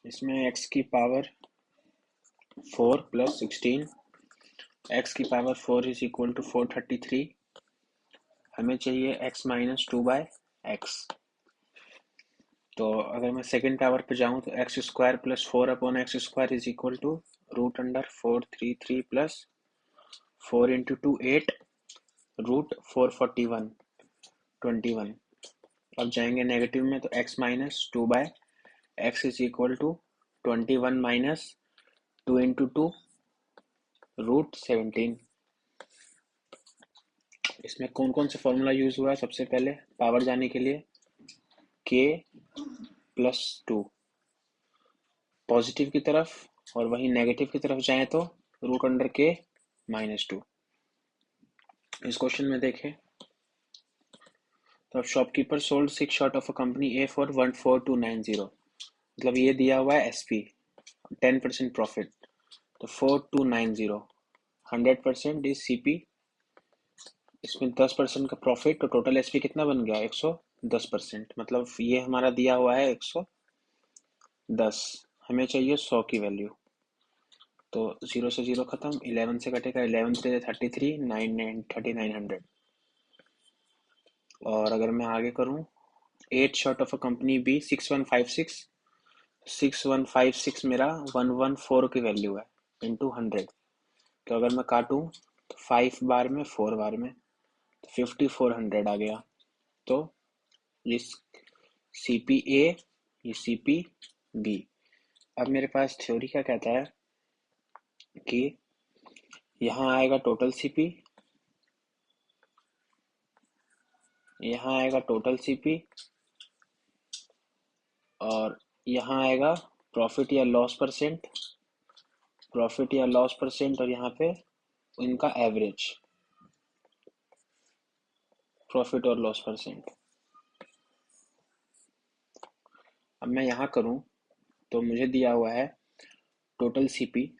इसमें x की power 4 plus 16, x की पावर 4 इज इक्वल टू 433। हमें चाहिए x माइनस 2/x। तो अगर मैं सेकेंड पावर पे जाऊं तो X square plus 4/x² is equal to √अंडर 433 प्लस 4 × 2 8 √441 21। अब जाएंगे नेगेटिव में तो x minus 2/x is equal to 21 minus 2 × 2 √17। इसमें कौन कौन से फॉर्मूला यूज हुआ है? सबसे पहले पावर जाने के लिए k प्लस 2 पॉजिटिव की तरफ और वही नेगेटिव की तरफ जाए तो √k माइनस 2। इस क्वेश्चन में देखें तो shopkeeper sold 6 shot of a company A for 14290। मतलब ये दिया हुआ है एसपी 10% प्रॉफिट, तो 4290 100% इज सीपी। इसमें 10% का प्रॉफिट तो टोटल एसपी कितना बन गया 110%। मतलब ये हमारा दिया हुआ है 110, हमें चाहिए 100 की वैल्यू। तो 0 से 0 खत्म, 11 से कटेगा, 11 3 33, 3900। और अगर मैं आगे करूं 8 shot of a company B 6156 मेरा 114 की वैल्यू है इंटू 100। तो अगर मैं काटूं तो 5 बार में 4 बार में तो 5400 आ गया। तो ये सी पी ए, ये सी पी बी। अब मेरे पास थ्योरी क्या कहता है कि यहाँ आएगा टोटल सीपी, यहाँ आएगा टोटल सीपी, और यहाँ आएगा प्रॉफिट या लॉस परसेंट, प्रॉफिट या लॉस परसेंट, और यहाँ पे इनका एवरेज प्रॉफिट और लॉस परसेंट। अब मैं यहाँ करूँ तो मुझे दिया हुआ है टोटल सीपी,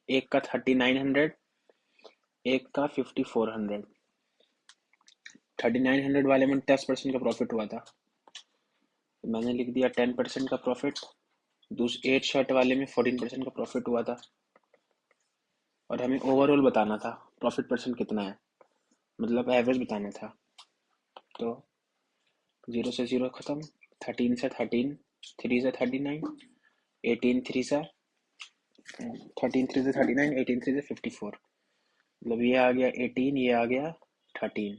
एक का 3900, एक का 5400। 3900 वाले में 10% का प्रॉफिट हुआ था, तो मैंने लिख दिया 10% का प्रॉफिट। दूसरे 8 शर्ट वाले में 14% का प्रॉफिट हुआ था, और हमें ओवरऑल बताना था प्रॉफिट परसेंट कितना है, मतलब एवरेज बताना था। तो 0 से 0 खत्म, 13 से 13, 3 से 39, 18 3 से 39, 18 3 से 54। मतलब ये आ गया 18, ये आ गया 13।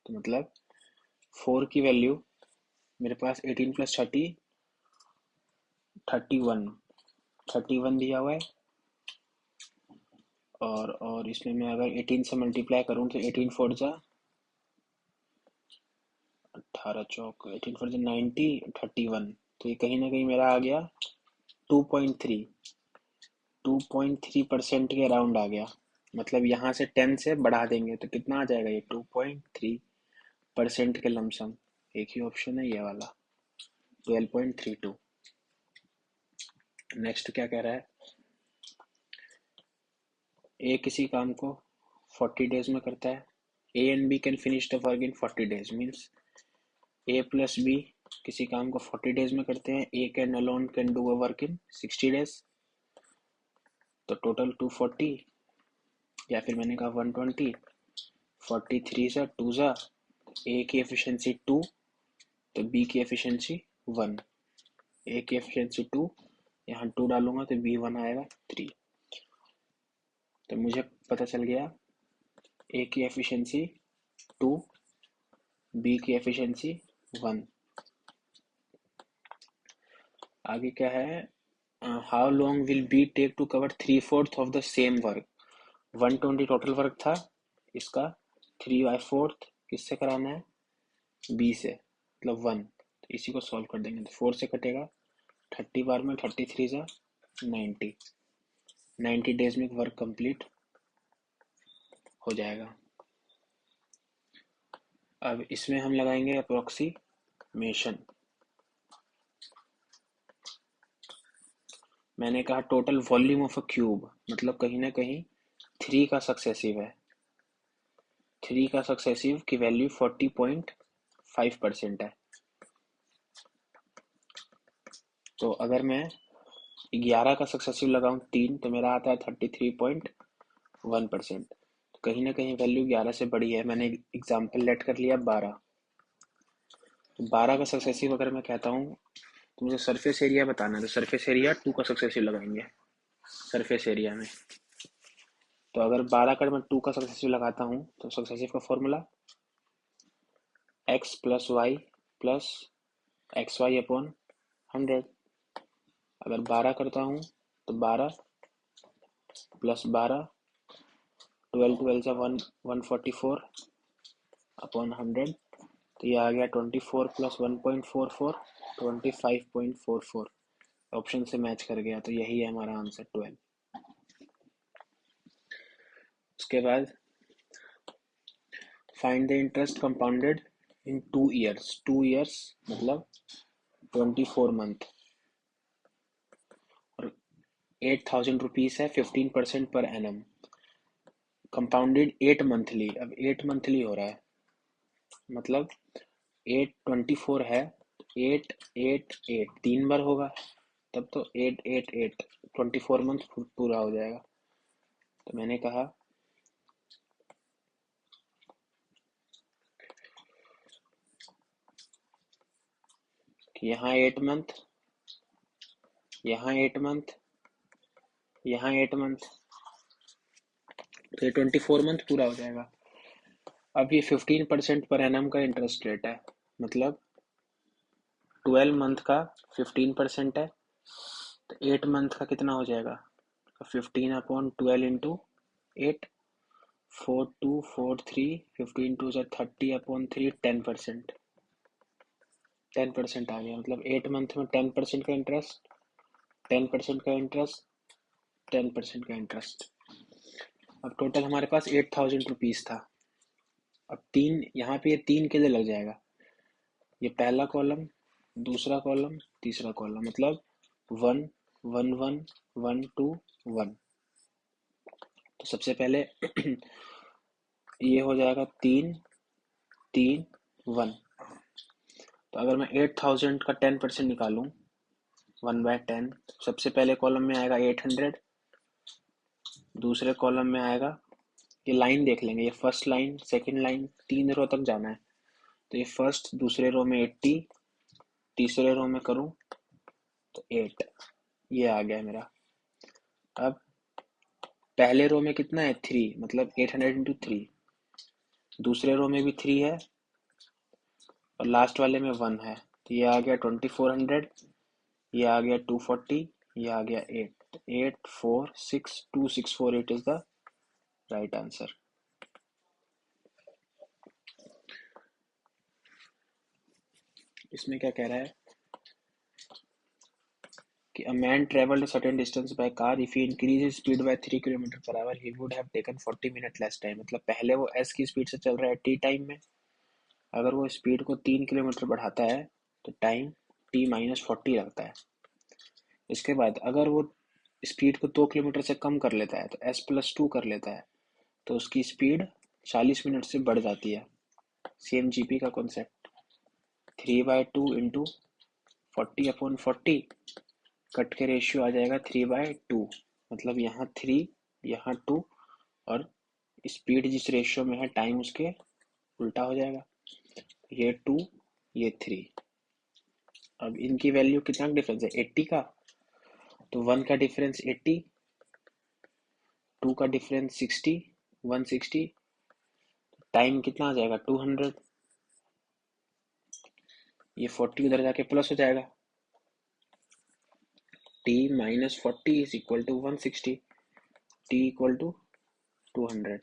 तो मतलब 4 की वैल्यू मेरे पास 18 प्लस 30 31 दिया हुआ है। और इसमें मैं अगर 18 से मल्टीप्लाई करूँ तो 18 4 जा 18 चौक 18 4 जा 90, 31। तो ये कहीं ना कहीं मेरा आ गया 2.3% के अराउंड आ गया। मतलब यहाँ से 10 से बढ़ा देंगे तो कितना आ जाएगा, ये 2.3% के लमसम। एक ही ऑप्शन है ये वाला 12.32। नेक्स्ट क्या कह रहा है, ए किसी काम को 40 डेज में करता है। A and B can finish the work in 40 days, means A plus B किसी काम को 40 डेज में करते हैं। A can alone can do a work in 60 days. तो टोटल 240, या फिर मैंने कहा 120, 43 से 2 जा, ए की एफिशिएंसी 2 तो बी की एफिशिएंसी 1। ए की एफिशिएंसी 2, यहाँ 2 डालूंगा तो बी 1 आएगा 3। तो मुझे पता चल गया ए की एफिशिएंसी 2, बी की एफिशिएंसी 1। आगे क्या है, how long will be take to cover 3/4 of the same work. 120 total work था, इसका 3/4 किससे कराना है, बी से, मतलब 1। तो इसी को सॉल्व कर देंगे तो 4 से कटेगा, 30 बार में 33 जा 90 डेज में वर्क कंप्लीट हो जाएगा। अब इसमें हम लगाएंगे अप्रोक्सीमेशन। मैंने कहा total volume of a cube, मतलब कहीं ना कहीं 3 का सक्सेसिव है। 3 का सक्सेसिव की वैल्यू 40.5% है। तो अगर मैं 11 का सक्सेसिव लगाऊं 3 तो मेरा आता है 33.1%। तो कहीं ना कहीं वैल्यू 11 से बड़ी है। मैंने एग्जाम्पल लेट कर लिया 12। तो 12 का सक्सेसिव अगर मैं कहता हूँ तो मुझे सरफेस एरिया बताना है, तो सरफेस एरिया 2 का सक्सेसिव लगाएंगे सरफेस एरिया में। तो अगर 12 का मैं 2 का सक्सेसिव लगाता हूँ तो सक्सेसिव का formula x plus y plus x y upon 100। अगर 12 करता हूँ तो 12 प्लस 12, 12 12 से 144 अपॉन 100। तो ये आ गया 24 प्लस 1.44, 25.44। ऑप्शन से मैच कर गया, तो यही है हमारा आंसर 12। उसके बाद find the interest compounded in 2 years. 2 years मतलब 24 मंथ और 8,000 रुपीज है, 15% पर एनम। कंपाउंडेड 8 मंथली, अब 8 मंथली हो रहा है मतलब 8 24 है, 8 8 8 3 बार होगा तब तो 8 8 8 24 मंथ पूरा हो जाएगा। तो मैंने कहा कि यहाँ 8 मंथ, यहाँ 8 मंथ, यहाँ 8 मंथ, तो ये 24 मंथ पूरा हो जाएगा। अब ये 15% पर एनम का इंटरेस्ट रेट है, मतलब 12 मंथ का 15% है, तो 8 मंथ का कितना हो जाएगा? 15/12 इंटू 8, 4243, 15 टू से 30/3, 10%। 10% आ गया, मतलब 8 मंथ में 10% का इंटरेस्ट, 10% का इंटरेस्ट, 10% का इंटरेस्ट। अब टोटल हमारे पास 8,000 रुपीज था। अब तीन यहाँ पे, ये 3 के लिए लग जाएगा, ये पहला कॉलम, दूसरा कॉलम, तीसरा कॉलम, मतलब 1 1 1 1 2 1। तो सबसे पहले ये हो जाएगा 3 3 1। तो अगर मैं 8,000 का 10% निकालूं 1/10, सबसे पहले कॉलम में आएगा 800, दूसरे कॉलम में आएगा, ये लाइन देख लेंगे, ये फर्स्ट लाइन सेकंड लाइन 3 रो तक जाना है, तो ये फर्स्ट दूसरे रो में 80, तीसरे रो में करूं तो 8, ये आ गया मेरा। अब पहले रो में कितना है 3, मतलब 800 इंटू 3, दूसरे रो में भी 3 है और लास्ट वाले में 1 है, तो ये आ गया 2400, ये आ गया 240, ये आ गया 8, 8462648 इज द राइट आंसर। इसमें क्या कह रहा है कि a man traveled a certain distance by car, if he increased his speed by 3 kilometre per our he would have taken 40 minute less time। मतलब पहले वो s की स्पीड से चल रहा है t टाइम में, अगर वो स्पीड को 3 किलोमीटर बढ़ाता है तो टाइम t-40 लगता है। इसके बाद अगर वो स्पीड को 2 किलोमीटर से कम कर लेता है तो s+2 कर लेता है, तो उसकी स्पीड 40 मिनट से बढ़ जाती है। सेम जीपी का कॉन्सेप्ट, 3/2 इंटू 40/40, कट के रेशियो आ जाएगा 3/2, मतलब यहाँ 3 यहाँ 2 और स्पीड जिस रेशियो में है टाइम उसके उल्टा हो जाएगा, ये 2 ये 3। अब इनकी वैल्यू कितना डिफरेंस है 80 का, तो 1 का डिफरेंस 80, 2 का डिफरेंस 60, 160, टाइम कितना आ जाएगा 200, ये 40 उधर जाके प्लस हो जाएगा, t-40 is equal to 160, t equal to 200।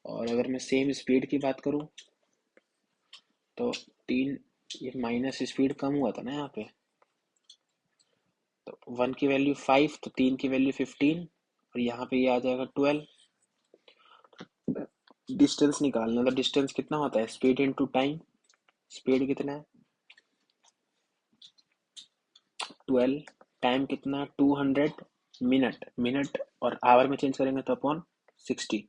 और अगर मैं सेम स्पीड की बात करूं तो 3, ये माइनस स्पीड कम हुआ था ना यहाँ पे, तो 1 की वैल्यू 5, तो 3 की वैल्यू 15 और यहाँ पे ये आ जाएगा 12। डिस्टेंस निकालना, तो डिस्टेंस कितना होता है स्पीड इनटू टाइम, स्पीड कितना है 12, टाइम कितना 200 मिनट, मिनट और आवर में चेंज करेंगे तो अपॉन 60,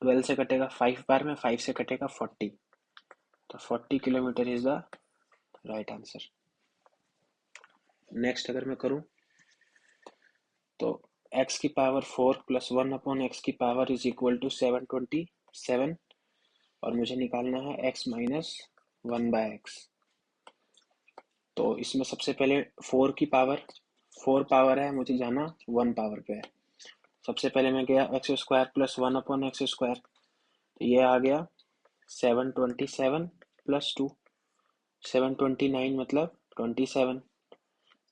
12 से कटेगा 5 बार में, 5 से कटेगा 40, तो 40 kilometre is the right answer. Next अगर मैं करूं तो x की पावर 4 प्लस 1 अपॉन एक्स की पावर इज इक्वल टू 727, और मुझे निकालना है x माइनस 1/x। तो इसमें सबसे पहले 4 की पावर, 4 पावर है, मुझे जाना 1 पावर पे है। सबसे पहले मैं गया x square plus 1 upon x square, तो ये आ गया 727 प्लस 2, 729 मतलब 27।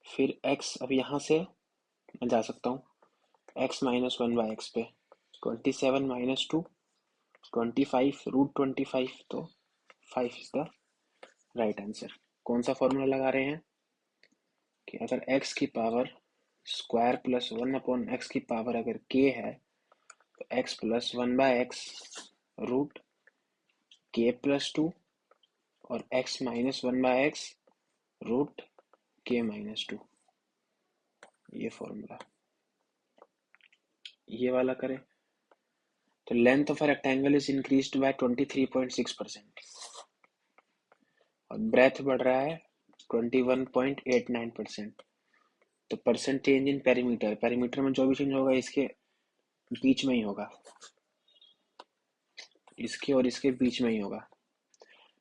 फिर x, अब यहाँ से मैं जा सकता हूँ x माइनस 1/x पे, 27 माइनस 2 25 √25, तो 5 इज द राइट आंसर। कौन सा फॉर्मूला लगा रहे हैं कि अगर x की power square plus 1 upon x की पावर अगर k है, तो x plus 1/x root k plus 2 और x minus 1/x root k minus 2, ये फॉर्मूला। ये वाला करें तो length of a rectangle is increased by 23.6% और ब्रेथ बढ़ रहा है 21.89%। तो percent change in perimeter, perimeter में जो भी चेंज होगा इसके बीच में ही होगा, इसके और इसके बीच में ही होगा।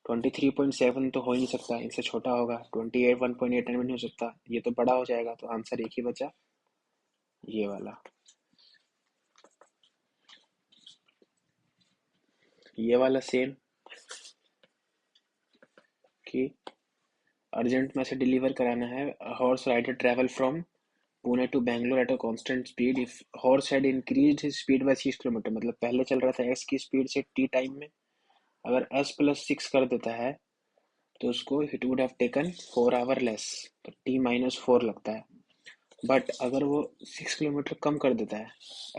23.7 तो हो ही नहीं सकता, इससे छोटा होगा। 28 1.89 नहीं हो सकता, ये तो बड़ा हो जाएगा। तो आंसर एक ही बचा, ये वाला। ये वाला सेम कि अर्जेंट में से डिलीवर कराना है। Horse rider travel from Pune to Bangalore at a constant speed if horse had increased his speed by 6 kilometre, मतलब पहले चल रहा था x की स्पीड से t टाइम में, अगर s प्लस 6 कर देता है तो उसको it would have taken 4 our less, तो t माइनस 4 लगता है। बट अगर वो 6 किलोमीटर कम कर देता है,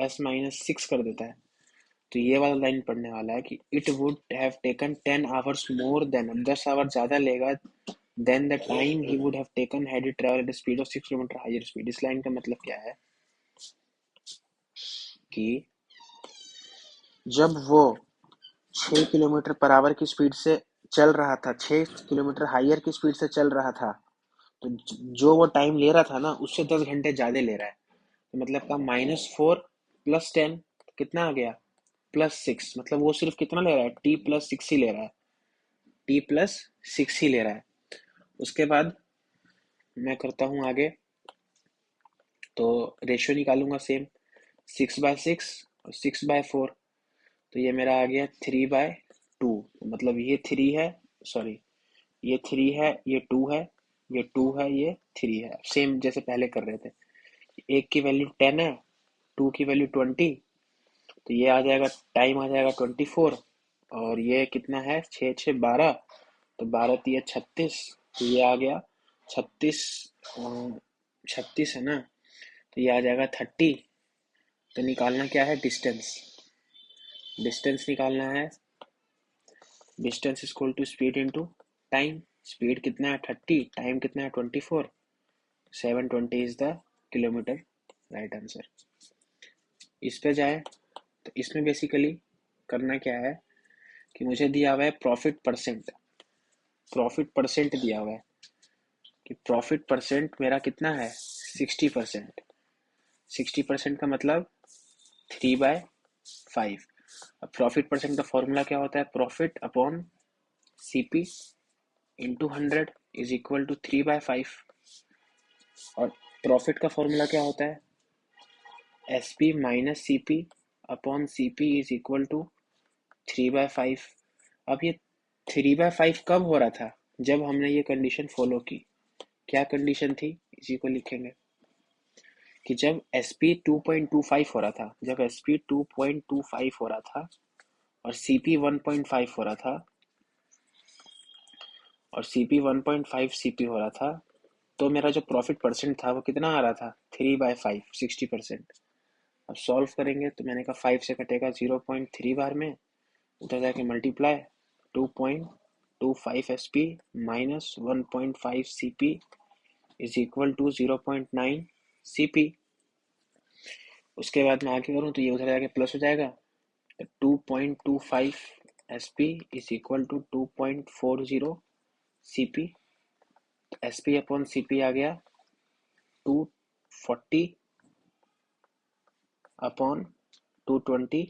s माइनस 6 कर देता है, तो ये वाला लाइन पढ़ने वाला है कि it would have taken 10 hours more than, 10 hour ज्यादा लेगा than the time he would have taken had he travelled at speed of 6 kilometre higher speed. इस लाइन का मतलब क्या है कि जब वो 6 किलोमीटर पर आवर की स्पीड से चल रहा था, 6 किलोमीटर हायर की स्पीड से चल रहा था, तो जो वो टाइम ले रहा था ना, उससे 10 घंटे ज्यादा ले रहा है। तो मतलब का -4 प्लस 10 कितना आ गया, +6, मतलब वो सिर्फ कितना ले रहा है, t प्लस 6 ही ले रहा है, t प्लस 6 ही ले रहा है। उसके बाद मैं करता हूँ आगे, तो रेशियो निकालूंगा सेम, 6/6 और 6/4, तो ये मेरा आ गया 3/2, मतलब ये 3 है, सॉरी ये 3 है, ये 2 है, ये 2 है, ये 3 है, सेम जैसे पहले कर रहे थे। एक की वैल्यू 10 है, 2 की वैल्यू 20, तो ये आ जाएगा, टाइम आ जाएगा 24, और ये कितना है, 6 6 12, तो 12 3 36, तो ये आ गया 36, 36 है ना, तो ये आ जाएगा 30। तो निकालना क्या है, डिस्टेंस, डिस्टेंस निकालना है। Distance is equal to speed into time. Speed कितना है 30, टाइम कितना है 24, 720 is the kilometre, right answer. इस पे जाए तो इसमें बेसिकली करना क्या है कि मुझे दिया हुआ है प्रॉफिट परसेंट, प्रॉफिट परसेंट दिया हुआ है कि प्रॉफिट परसेंट मेरा कितना है, 60%। 60% का मतलब 3/5। अब प्रॉफिट परसेंट का फॉर्मूला क्या होता है, profit upon CP into 100 is equal to 3/5। और प्रॉफिट का फॉर्मूला क्या होता है, S P minus C P upon C P is equal to 3/5। अब ये 3/5 कब हो रहा था, जब हमने ये कंडीशन फॉलो की। क्या कंडीशन थी, इसी को लिखेंगे कि जब एस पी 2.25 हो रहा था, जब एस पी 2.25 हो रहा था और सी पी 1.5 हो रहा था, और सी पी 1.5 सी पी हो रहा था, तो मेरा जो प्रॉफिट परसेंट था वो कितना आ रहा था, 3/5, 60%। अब सॉल्व करेंगे तो मैंने कहा 5 से कटेगा 0.3 बार में, उधर जाके multiply, 2.25 S P minus 1.5 C P is equal to 0.9 C P. उसके बाद मैं आगे करूँ तो ये उधर जाके प्लस हो जाएगा, 2.25 S P is equal to 2.40 C P. S P upon C P आ गया 240 अपॉन 220,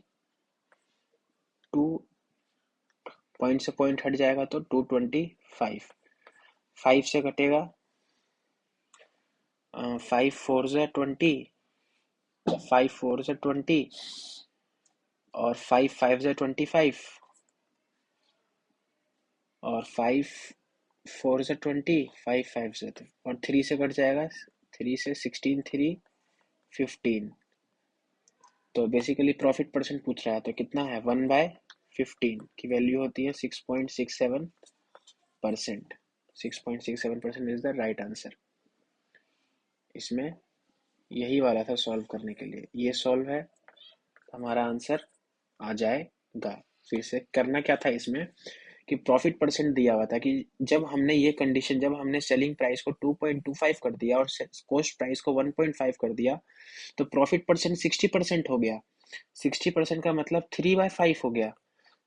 2 पॉइंट से पॉइंट हट जाएगा तो 225, 5 से कटेगा 5 4 से 20, 5 4 से 20 और 5 5 से 25 और 5 4 से 20, 5 5 से और 3 से कट जाएगा, 3 से 16, 3 15। तो बेसिकली प्रॉफिट परसेंट पूछ रहा है तो कितना है 1/15 की वैल्यू होती है 6.67%। 6.67% इज द राइट आंसर। इसमें यही वाला था सॉल्व करने के लिए, ये सॉल्व है, हमारा आंसर आ जाएगा। फिर से करना क्या था इसमें कि प्रॉफिट परसेंट दिया हुआ था कि जब हमने ये कंडीशन, जब हमने सेलिंग प्राइस को 2.25 कर दिया और कॉस्ट प्राइस को 1.5 कर दिया तो प्रॉफिट परसेंट 60% हो गया। 60% का मतलब 3/5 हो गया।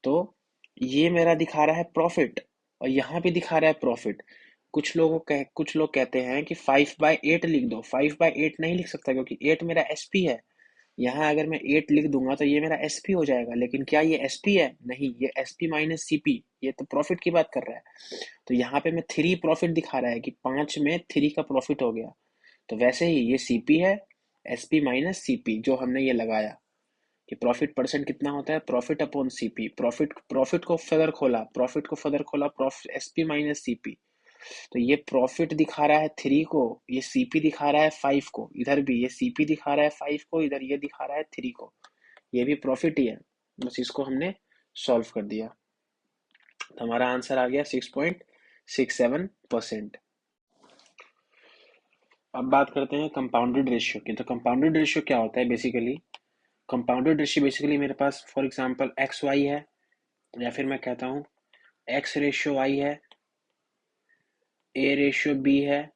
तो ये मेरा दिखा रहा है प्रॉफिट और यहाँ भी दिखा रहा है प्रॉफिट। कुछ लोग कहते हैं कि 5/8 लिख दो। 5/8 नहीं लिख सकता क्योंकि 8 मेरा एसपी है। यहाँ अगर मैं 8 लिख दूंगा तो ये मेरा एसपी हो जाएगा, लेकिन क्या ये एसपी है? नहीं, ये एसपी माइनस सीपी, ये तो प्रॉफिट की बात कर रहा है। तो यहाँ पे मैं 3 प्रॉफिट दिखा रहा है कि 5 में 3 का प्रॉफिट हो गया। तो वैसे ही ये सीपी है, एसपी माइनस सीपी जो हमने ये लगाया कि प्रॉफिट परसेंट कितना होता है, प्रॉफिट अपॉन सीपी। प्रॉफिट को फर्दर खोला एसपी माइनस सीपी। तो ये प्रॉफिट दिखा रहा है 3 को, ये सीपी दिखा रहा है 5 को, इधर भी ये सीपी दिखा रहा है 5 को, इधर ये दिखा रहा है 3 को। ये भी प्रॉफिट ही है, बस इसको हमने सॉल्व कर दिया तो हमारा आंसर आ गया 6.67%। अब बात करते हैं कंपाउंडेड रेशियो की। तो कंपाउंडेड रेशियो क्या होता है बेसिकली? कंपाउंडेड रेशियो बेसिकली मेरे पास फॉर एग्जांपल एक्स वाई है, या फिर मैं कहता हूँ एक्स रेशियो वाई है, ए रेशियो बी है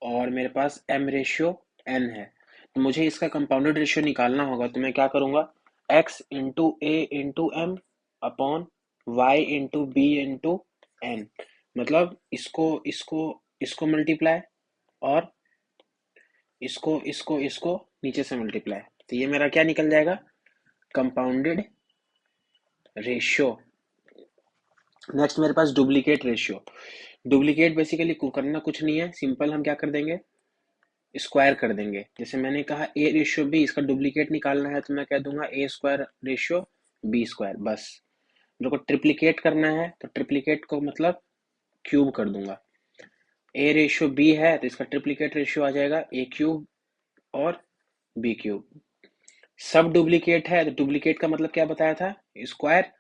और मेरे पास एम रेशियो एन है। तो मुझे इसका कंपाउंडेड रेशियो निकालना होगा तो मैं क्या करूँगा, X into A into M upon Y into B into N. मतलब इसको इसको इसको मल्टीप्लाई और इसको नीचे से मल्टीप्लाई, तो ये मेरा क्या निकल जाएगा, कंपाउंडेड रेशियो। नेक्स्ट मेरे पास डुप्लीकेट रेशियो। डुप्लीकेट बेसिकली करना कुछ नहीं है, सिंपल हम क्या कर देंगे, स्क्वायर कर देंगे। जैसे मैंने कहा ए रेशियो बी, इसका डुप्लीकेट निकालना है तो मैं कह दूंगा ए स्क्वायर रेशियो बी स्क्वायर। बस मेरे को ट्रिप्लीकेट करना है तो ट्रिप्लीकेट को मतलब क्यूब कर दूंगा। ए रेशियो बी है तो इसका ट्रिप्लीकेट रेशियो आ जाएगा ए क्यूब और बी क्यूब। सब डुप्लीकेट है तो डुप्लीकेट का मतलब क्या बताया था, स्क्वायर।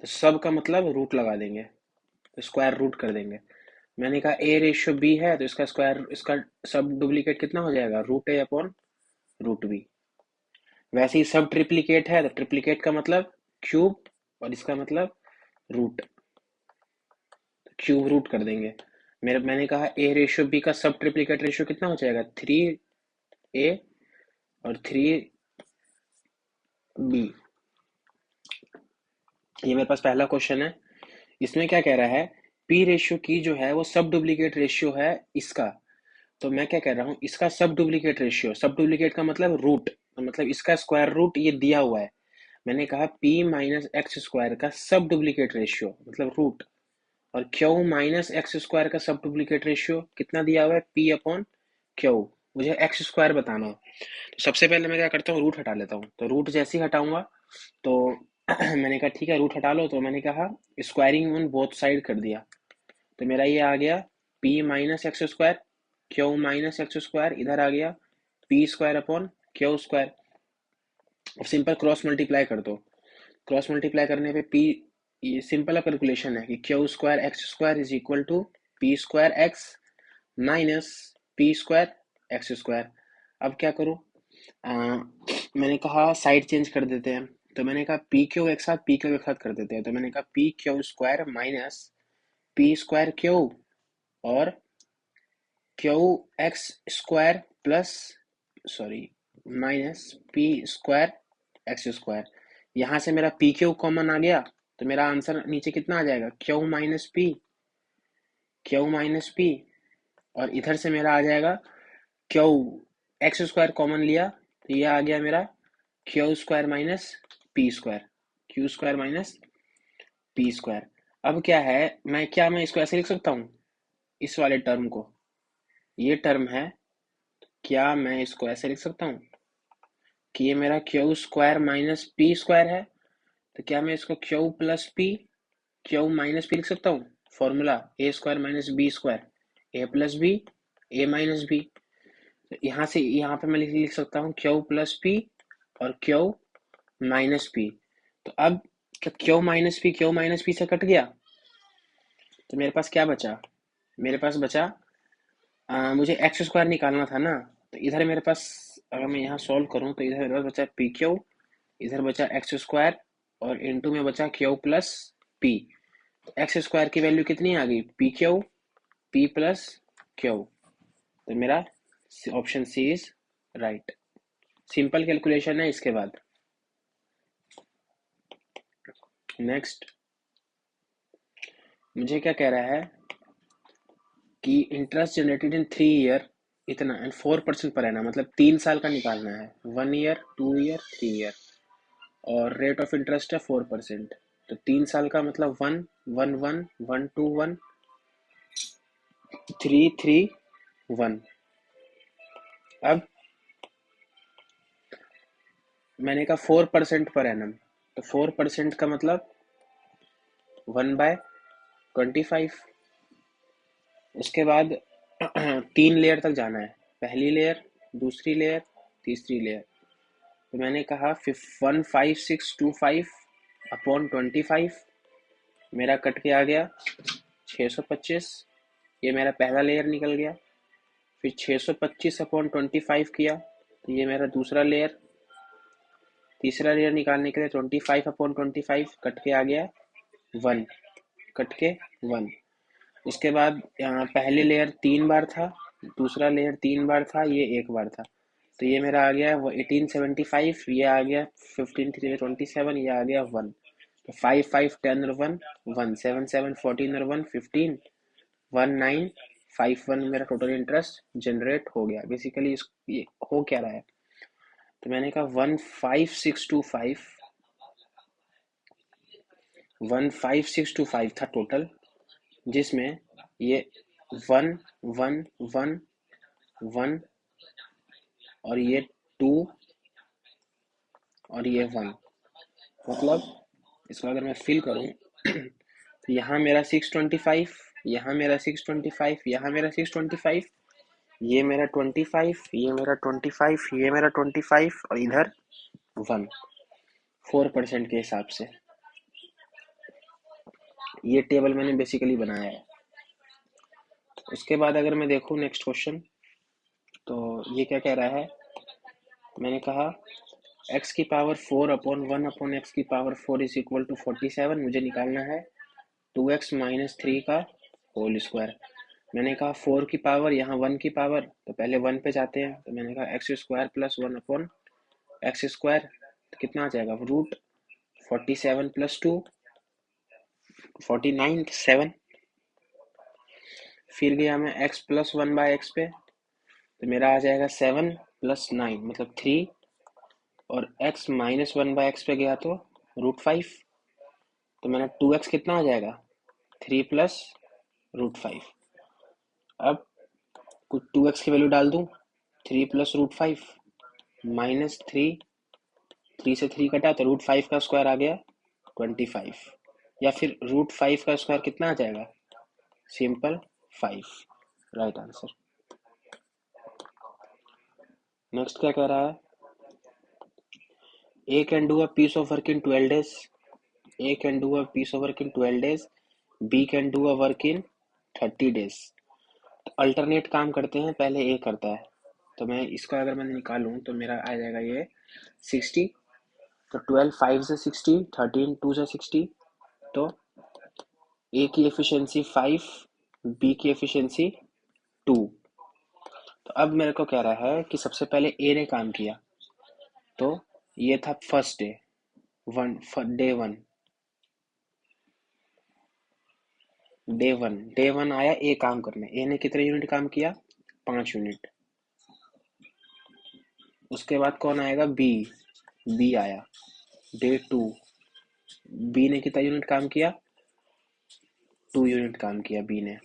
तो सब का मतलब रूट लगा देंगे, तो स्क्वायर रूट कर देंगे। मैंने कहा ए रेशियो बी है तो इसका स्क्वायर, इसका सब डुप्लीकेट कितना हो जाएगा, रूट ए अपॉन रूट बी। वैसे ही सब ट्रिप्लीकेट है तो ट्रिप्लीकेट का मतलब क्यूब और इसका मतलब रूट, क्यूब रूट कर देंगे। मैंने कहा ए रेशियो बी का सब ट्रिप्लीकेट रेशियो कितना हो जाएगा, 3a और 3b। ये मेरे पास पहला क्वेश्चन है। इसमें क्या कह रहा है, पी रेशियो की जो है वो सब डुप्लीकेट रेशियो है इसका। तो मैं क्या कह रहा हूँ, इसका सब डुप्लीकेट रेशियो, सब डुप्लीकेट का मतलब रूट, तो मतलब इसका स्क्वायर रूट ये दिया हुआ है। मैंने कहा p माइनस एक्स स्क्वायर का सब डुप्लीकेट रेशियो मतलब रूट, और क्यू माइनस एक्स स्क्वायर का सब डुप्लीकेट रेशियो कितना दिया हुआ है, p अपॉन क्यू। मुझे एक्स स्क्वायर बताना है तो सबसे पहले मैं क्या करता हूँ, रूट हटा लेता हूँ। तो रूट जैसे ही हटाऊंगा तो मैंने कहा ठीक है रूट हटा लो, तो मैंने कहा स्क्वायरिंग ऑन बोथ साइड कर दिया। तो मेरा ये आ गया p minus x square, Q minus x square, इधर आ गया p square upon Q square. अब सिंपल क्रॉस मल्टीप्लाई कर दो, क्रॉस मल्टीप्लाई करने पे p, ये सिंपल कैलकुलेशन है कि q square x square is equal to p square x minus p square x square. अब क्या करूँ, मैंने कहा साइड चेंज कर देते हैं, तो मैंने कहा पी क्यू एक साथ पी क्यू एक साथ कर देते हैं। तो मैंने कहा P Q square minus P square Q और Q X square plus, sorry, minus P square x square. यहाँ से मेरा पी क्यू कॉमन आ गया तो मेरा आंसर नीचे कितना आ जाएगा, Q minus P, Q minus P, और इधर से मेरा आ जाएगा क्यू एक्स स्क्वायर कॉमन लिया तो ये आ गया मेरा Q square minus P square, Q square minus P square. अब क्या है, मैं इसको ऐसे लिख सकता हूँ, इस वाले टर्म को, ये टर्म है, क्या मैं इसको ऐसे लिख सकता हूँ कि ये मेरा Q square minus P square है, तो क्या मैं इसको Q plus P, Q minus P लिख सकता हूँ? फॉर्मूला ए स्क्वायर माइनस बी स्क्वायर, ए प्लस बी, ए माइनस बी। तो यहाँ से यहाँ पे मैं लिख सकता हूँ क्यू प्लस पी और क्यू माइनस पी। तो अब क्यू माइनस पी से कट गया, तो मेरे पास क्या बचा? मेरे पास बचा मुझे एक्स स्क्वायर निकालना था ना, तो इधर मेरे पास, अगर मैं यहाँ सॉल्व करूँ तो इधर मेरे पास बचा पी क्यू, इधर बचा एक्स स्क्वायर, और इनटू में बचा q plus p. X square की वैल्यू कितनी आ गई? P q, p plus q. तो मेरा option C is right. Simple calculation है। इसके बाद नेक्स्ट मुझे क्या कह रहा है कि इंटरेस्ट जनरेटेड इन 3 ईयर इतना एंड 4% पर एनम, मतलब 3 साल का निकालना है, 1 ईयर, 2 ईयर, 3 ईयर, और रेट ऑफ इंटरेस्ट है 4%। तो 3 साल का मतलब 1, 1, 1, 2, 1, 3, 3, 1। अब मैंने कहा 4% पर एनम, तो 4% का मतलब 1/25। उसके बाद 3 लेयर तक जाना है, पहली लेयर, दूसरी लेयर, तीसरी लेयर। तो मैंने कहा 15625 अपॉन 25, मेरा कट के आ गया 625। ये मेरा पहला लेयर निकल गया। फिर 625 अपॉन 25 किया, तो ये मेरा दूसरा लेयर। तीसरा लेयर निकालने के लिए 25 अपॉन 25 कट के आ गया 1, कट के 1। उसके बाद पहले लेयर 3 बार था, दूसरा लेयर 3 बार था, ये 1 बार था। तो ये मेरा आ गया वो 1875, ये आ गया 15 3 27, ये आ गया 1। तो 5 5 10 और 1 1, 7 7 14 और 1 15, 1 9 5 1 मेरा टोटल इंटरेस्ट जनरेट हो गया। बेसिकली ये हो क्या रहा है, तो मैंने कहा 15625 था टोटल, जिसमें ये 1 1 1 1 और ये 2 और ये 1, मतलब इसको अगर मैं फिल करूं तो यहाँ मेरा 625, यहाँ मेरा 625, यहाँ मेरा 625, ये मेरा 25, ये मेरा 25, ये मेरा 25 और इधर 1, 4% के हिसाब से। ये टेबल मैंने बेसिकली बनाया है। उसके बाद अगर मैं देखूं नेक्स्ट क्वेश्चन, तो ये क्या कह रहा है, मैंने कहा x की पावर 4 अपॉन 1 अपॉन एक्स की पावर 4 इज इक्वल टू 47। मुझे निकालना है 2x माइनस 3 का होल स्क्वायर। मैंने कहा 4 की पावर, यहाँ 1 की पावर, तो पहले 1 पे जाते हैं। तो मैंने कहा x square plus 1 upon x square, तो कितना आ जाएगा? Root 47 plus 2 49 7। फिर गया मैं x प्लस 1/x पे, तो मेरा आ जाएगा 7 प्लस 9 मतलब 3, और x माइनस 1/x पे गया तो रूट 5। तो मेरा 2x कितना आ जाएगा? 3 प्लस रूट 5। अब कुछ 2x की वैल्यू डाल दूं, 3 प्लस रूट 5 माइनस 3, 3 से 3 कटा तो रूट 5 का स्क्वायर आ गया 25, या फिर रूट 5 का स्क्वायर कितना आ जाएगा? Simple 5, right answer. नेक्स्ट क्या कह रहा है, A can do a piece of work in 12 days. A can do a piece of work in 12 days. B can do a work in 30 days. तो alternate काम करते हैं, पहले A करता है, तो मैं इसका अगर मैं निकालूं तो मेरा आ जाएगा ये 60। तो 12 5 से 60, 13 2 से 60, तो A की एफिशिएंसी 5, B की एफिशिएंसी 2। तो अब मेरे को कह रहा है कि सबसे पहले A ने काम किया, तो ये था first day, day one, day one आया ए काम करने। ए ने कितने यूनिट काम किया? 5 यूनिट। उसके बाद कौन आएगा, बी। बी आया डे 2। बी ने कितना यूनिट काम किया, 2 यूनिट काम किया बी ने।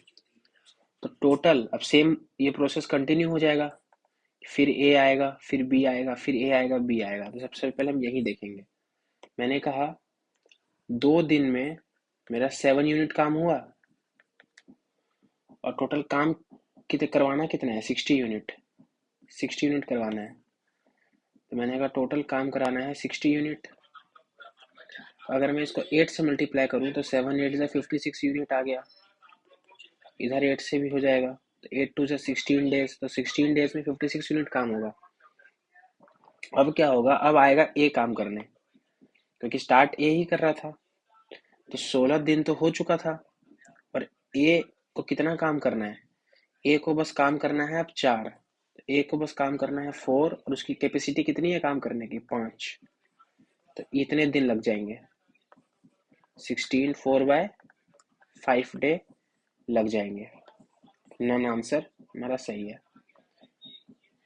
तो टोटल अब सेम ये प्रोसेस कंटिन्यू हो जाएगा, फिर ए आएगा, फिर बी आएगा, फिर ए आएगा, बी आएगा। तो सबसे पहले हम यही देखेंगे। मैंने कहा 2 दिन में मेरा 7 यूनिट काम हुआ और टोटल काम कितने करवाना, कितना है, 60 यूनिट। 60 यूनिट करवाना है। तो मैंने कहा टोटल काम कराना है 60 यूनिट। अगर मैं इसको 8 से मल्टीप्लाई करूं तो 7 8 से 56 यूनिट आ गया। इधर 8 से भी हो जाएगा, तो 8 2 से 16 डेज, तो 16 डेज में 56 यूनिट काम होगा। अब क्या होगा, अब आएगा ए काम करने, क्योंकि स्टार्ट ए ही कर रहा था। तो 16 दिन तो हो चुका था, और ए को कितना काम करना है, ए को बस काम करना है अब 4। ए को बस काम करना है 4, और उसकी कैपेसिटी कितनी है काम करने की, 5। तो इतने दिन लग जाएंगे, 16 4/5 डे लग जाएंगे। नन आंसर मेरा सही है।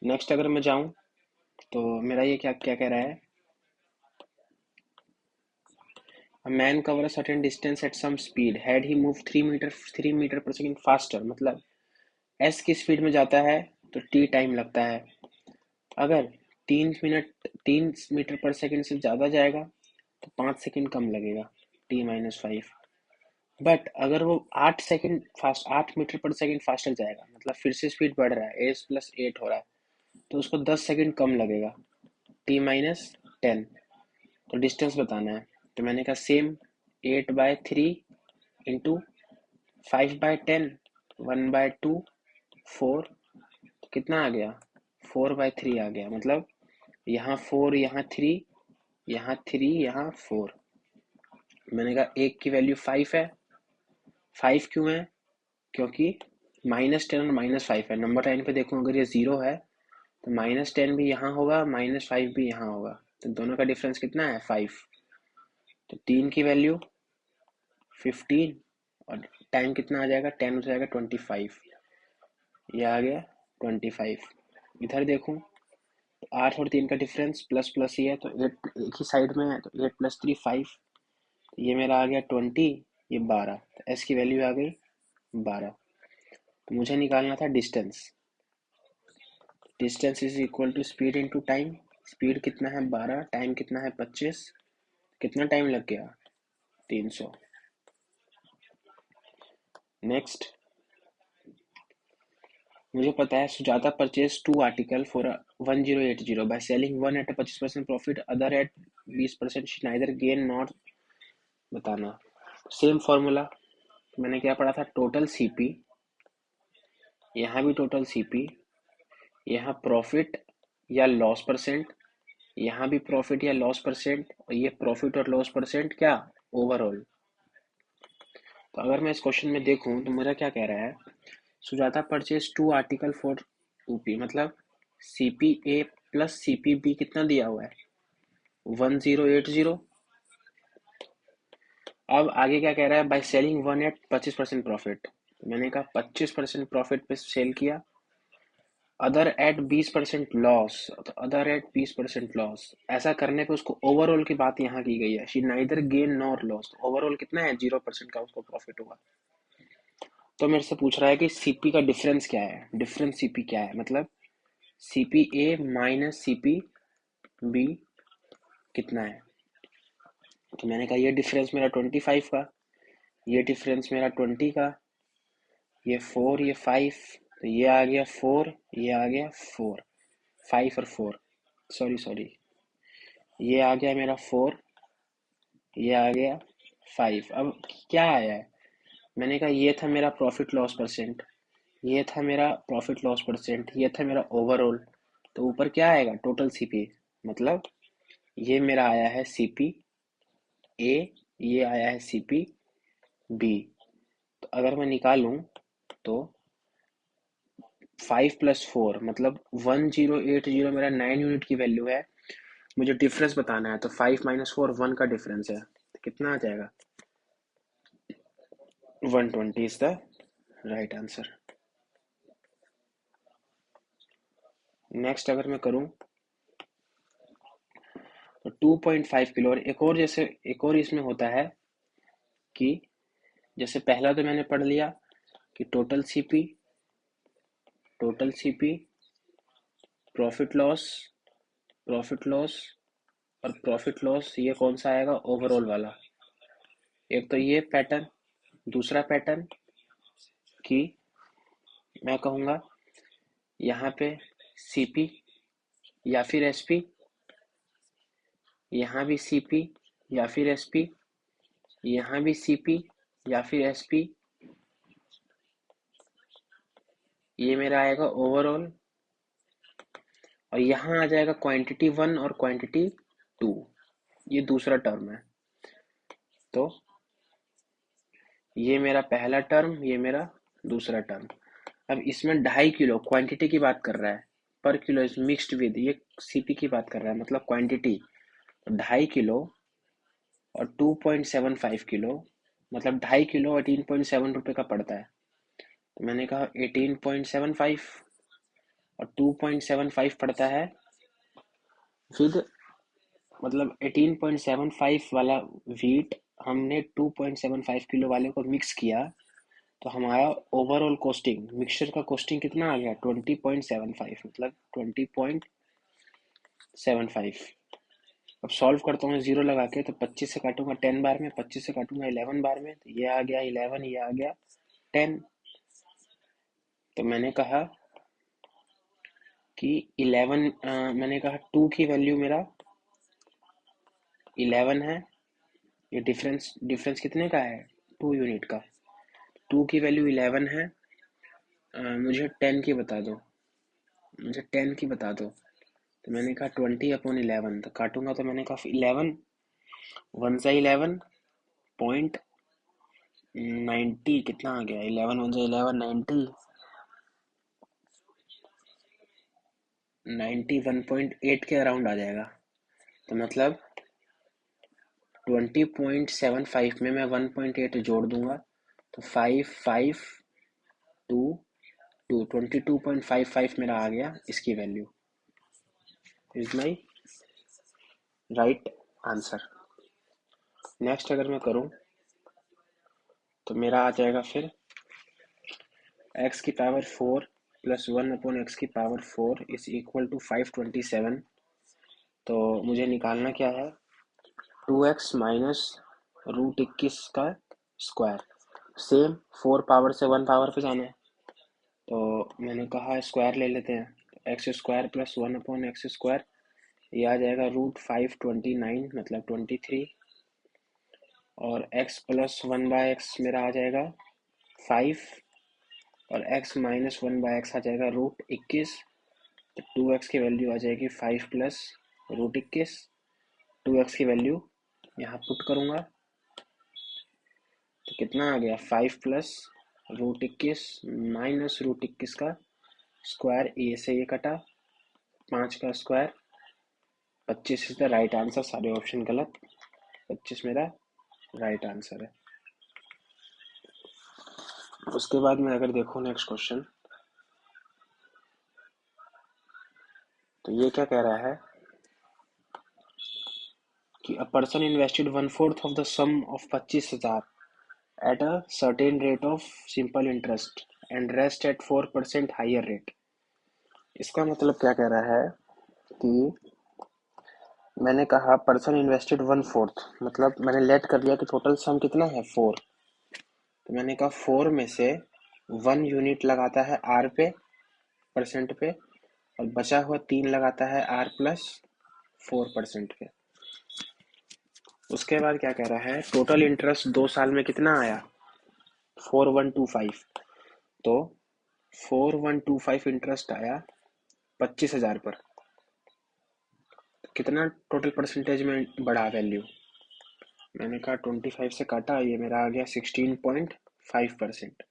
नेक्स्ट अगर मैं जाऊं तो मेरा ये क्या क्या कह रहा है, A man cover a certain distance at some speed. Had he moved 3 meter per second faster, मतलब s की स्पीड में जाता है तो t टाइम लगता है। अगर 3 मीटर पर सेकंड से ज़्यादा जाएगा तो 5 सेकंड कम लगेगा, t-5। बट अगर वो 8 मीटर पर सेकंड फास्टर जाएगा, मतलब फिर से स्पीड बढ़ रहा है, s + 8 हो रहा है, तो उसको 10 सेकंड कम लगेगा, t-10। तो डिस्टेंस बताना है। तो मैंने कहा सेम 8/3 इंटू 5/10, 1/2, 4। तो कितना आ गया, 4/3 आ गया। मतलब यहाँ 4, यहाँ 3, यहाँ 3, यहाँ 4। मैंने कहा एक की वैल्यू 5 है। 5 क्यों है, क्योंकि -10 और -5 है। नंबर लाइन पे देखो, अगर ये 0 है तो -10 भी यहाँ होगा, -5 भी यहाँ होगा, तो दोनों का डिफरेंस कितना है, 5। तो 3 की वैल्यू 15, और टाइम कितना आ जाएगा, 10 हो जाएगा 25। ये आ गया 25। इधर देखूं तो 8 और 3 का डिफरेंस प्लस प्लस ही है, तो 8 एक ही साइड में है, तो 8 + 3 5। तो ये मेरा आ गया 20, ये 12। तो एस की वैल्यू आ गई 12। तो मुझे निकालना था distance. Distance is equal to speed into time. Speed कितना है 12, टाइम कितना है 25। कितना टाइम लग गया, 300। नेक्स्ट, मुझे पता है Sujata purchase 2 article for 1080 by selling 1 at 25% profit, other at 20%, she neither gain not. बताना। सेम फॉर्मूला, मैंने क्या पढ़ा था, टोटल सीपी, यहाँ भी टोटल सीपी, यहाँ प्रॉफिट या लॉस परसेंट, यहाँ भी प्रॉफिट या लॉस परसेंट, और ये प्रॉफिट और लॉस परसेंट क्या, ओवरऑल। तो अगर मैं इस क्वेश्चन में देखूं तो मेरा क्या कह रहा है, Sujata purchase 2 article for 2p, मतलब CPA प्लस CPB कितना दिया हुआ है, 1080। अब आगे क्या कह रहा है, बाय सेलिंग 1 एट 25% प्रॉफिट। मैंने कहा 25% प्रॉफिट पे सेल किया, अदर एट 20% लॉस, तो अदर एट 20% लॉस। ऐसा करने पे उसको ओवरऑल की बात यहाँ की गई है, she neither gain nor loss. Overall कितना है, 0% का उसको प्रॉफिट हुआ। तो मेरे से पूछ रहा है कि सीपी का डिफरेंस क्या है, डिफरेंस सीपी क्या है, मतलब CPA माइनस CPB कितना है। तो मैंने कहा ये डिफरेंस मेरा 25 का, ये डिफरेंस मेरा 20 का, ये 4, ये 5, तो ये आ गया 4, ये आ गया 4, 5 और 4, सॉरी, ये आ गया मेरा 4, ये आ गया 5। अब क्या आया है, मैंने कहा ये था मेरा प्रॉफिट लॉस परसेंट, ये था मेरा प्रॉफिट लॉस परसेंट, ये था मेरा ओवरऑल। तो ऊपर क्या आएगा, टोटल सीपी, मतलब ये मेरा आया है CP A, ये आया है CP B। तो अगर मैं निकालूं तो 5 + 4 मतलब 1080, मेरा 9 यूनिट की वैल्यू है। मुझे डिफरेंस बताना है, तो 5 - 4 1 का डिफरेंस है, तो कितना आ जाएगा, 120 is the right answer. Next अगर मैं करूं 2.5 किलो। और एक और इसमें होता है कि जैसे पहला तो मैंने पढ़ लिया कि टोटल सीपी, प्रॉफिट लॉस, और प्रॉफिट लॉस ये कौन सा आएगा, ओवरऑल वाला। एक तो ये पैटर्न, दूसरा पैटर्न कि मैं कहूँगा यहाँ पे सीपी या फिर एसपी, यहाँ भी सीपी या फिर एसपी, यहाँ भी सीपी या फिर एसपी, ये मेरा आएगा ओवरऑल। और यहाँ आ जाएगा क्वांटिटी 1 और क्वांटिटी 2, ये दूसरा टर्म है। तो ये मेरा पहला टर्म, ये मेरा दूसरा टर्म। अब इसमें 2.5 किलो क्वांटिटी की बात कर रहा है, पर किलो इज मिक्स्ड विद, ये सीपी की बात कर रहा है, मतलब क्वांटिटी 2.5 किलो और 2.75 किलो, मतलब 2.5 किलो 18.7 रुपये का पड़ता है। तो मैंने कहा 18.75 और 2.75 पड़ता है विद, मतलब 18.75 वाला वीट हमने 2.75 किलो वाले को मिक्स किया, तो हमारा ओवरऑल कॉस्टिंग, मिक्सचर का कॉस्टिंग कितना आ गया, 20.75, मतलब 20.75। अब सॉल्व करता हूँ जीरो लगा के, तो 25 से काटूंगा 10 बार में, 25 से काटूंगा 11 बार में, तो ये आ गया 11, ये आ गया 10। तो मैंने कहा कि 11, मैंने कहा 2 की वैल्यू मेरा 11 है, ये डिफरेंस कितने का है, 2 यूनिट का। 2 की वैल्यू 11 है, मुझे 10 की बता दो, मुझे 10 की बता दो। तो मैंने कहा 20/11, तो काटूंगा तो मैंने कहा 11 वन सा 11.90, कितना आ गया, 11 वन सा 11, 91.8 के अराउंड आ जाएगा। तो मतलब 20.75 में मैं 1.8 जोड़ दूंगा, तो 22.55 मेरा आ गया, इसकी value is my right answer. Next अगर मैं करूं तो मेरा आ जाएगा फिर x की पावर 4 प्लस 1/x की पावर 4 इज इक्वल टू 527। तो मुझे निकालना क्या है, 2x माइनस √21 का स्क्वायर। सेम 4 पावर से 1 पावर पे जाना है, तो मैंने कहा स्क्वायर ले लेते हैं। X square plus 1/x square, ये आ जाएगा √529, मतलब 23। और x प्लस 1/x मेरा आ जाएगा 5, और x माइनस 1/x आ जाएगा √21। तो 2x की वैल्यू आ जाएगी 5 प्लस √21। 2x की वैल्यू यहाँ पुट करूँगा, तो कितना आ गया, 5 प्लस √21 माइनस √21 का स्क्वायर, ए से ये कटा, 5 का square, 25 is the right answer. सारे ऑप्शन गलत, 25 मेरा राइट आंसर है। उसके बाद में अगर देखो नेक्स्ट क्वेश्चन, तो ये क्या कह रहा है कि a person invested 1/4 of the sum of 25,000 at a certain rate of simple interest and rest at 4% higher rate। इसका मतलब क्या कह रहा है कि मैंने कहा पर्सन इन्वेस्टेड 1/4, मतलब मैंने लेट कर लिया कि टोटल सम कितना है 4। तो मैंने कहा 4 में से 1 यूनिट लगाता है आर पे, परसेंट पे, और बचा हुआ 3 लगाता है आर प्लस 4% पे। उसके बाद क्या कह रहा है, टोटल इंटरेस्ट 2 साल में कितना आया, 4125। तो 4125 इंटरेस्ट आया 25,000 पर, कितना टोटल परसेंटेज में बढ़ा वैल्यू। मैंने कहा 25 से काटा, ये मेरा आ गया 16.5%।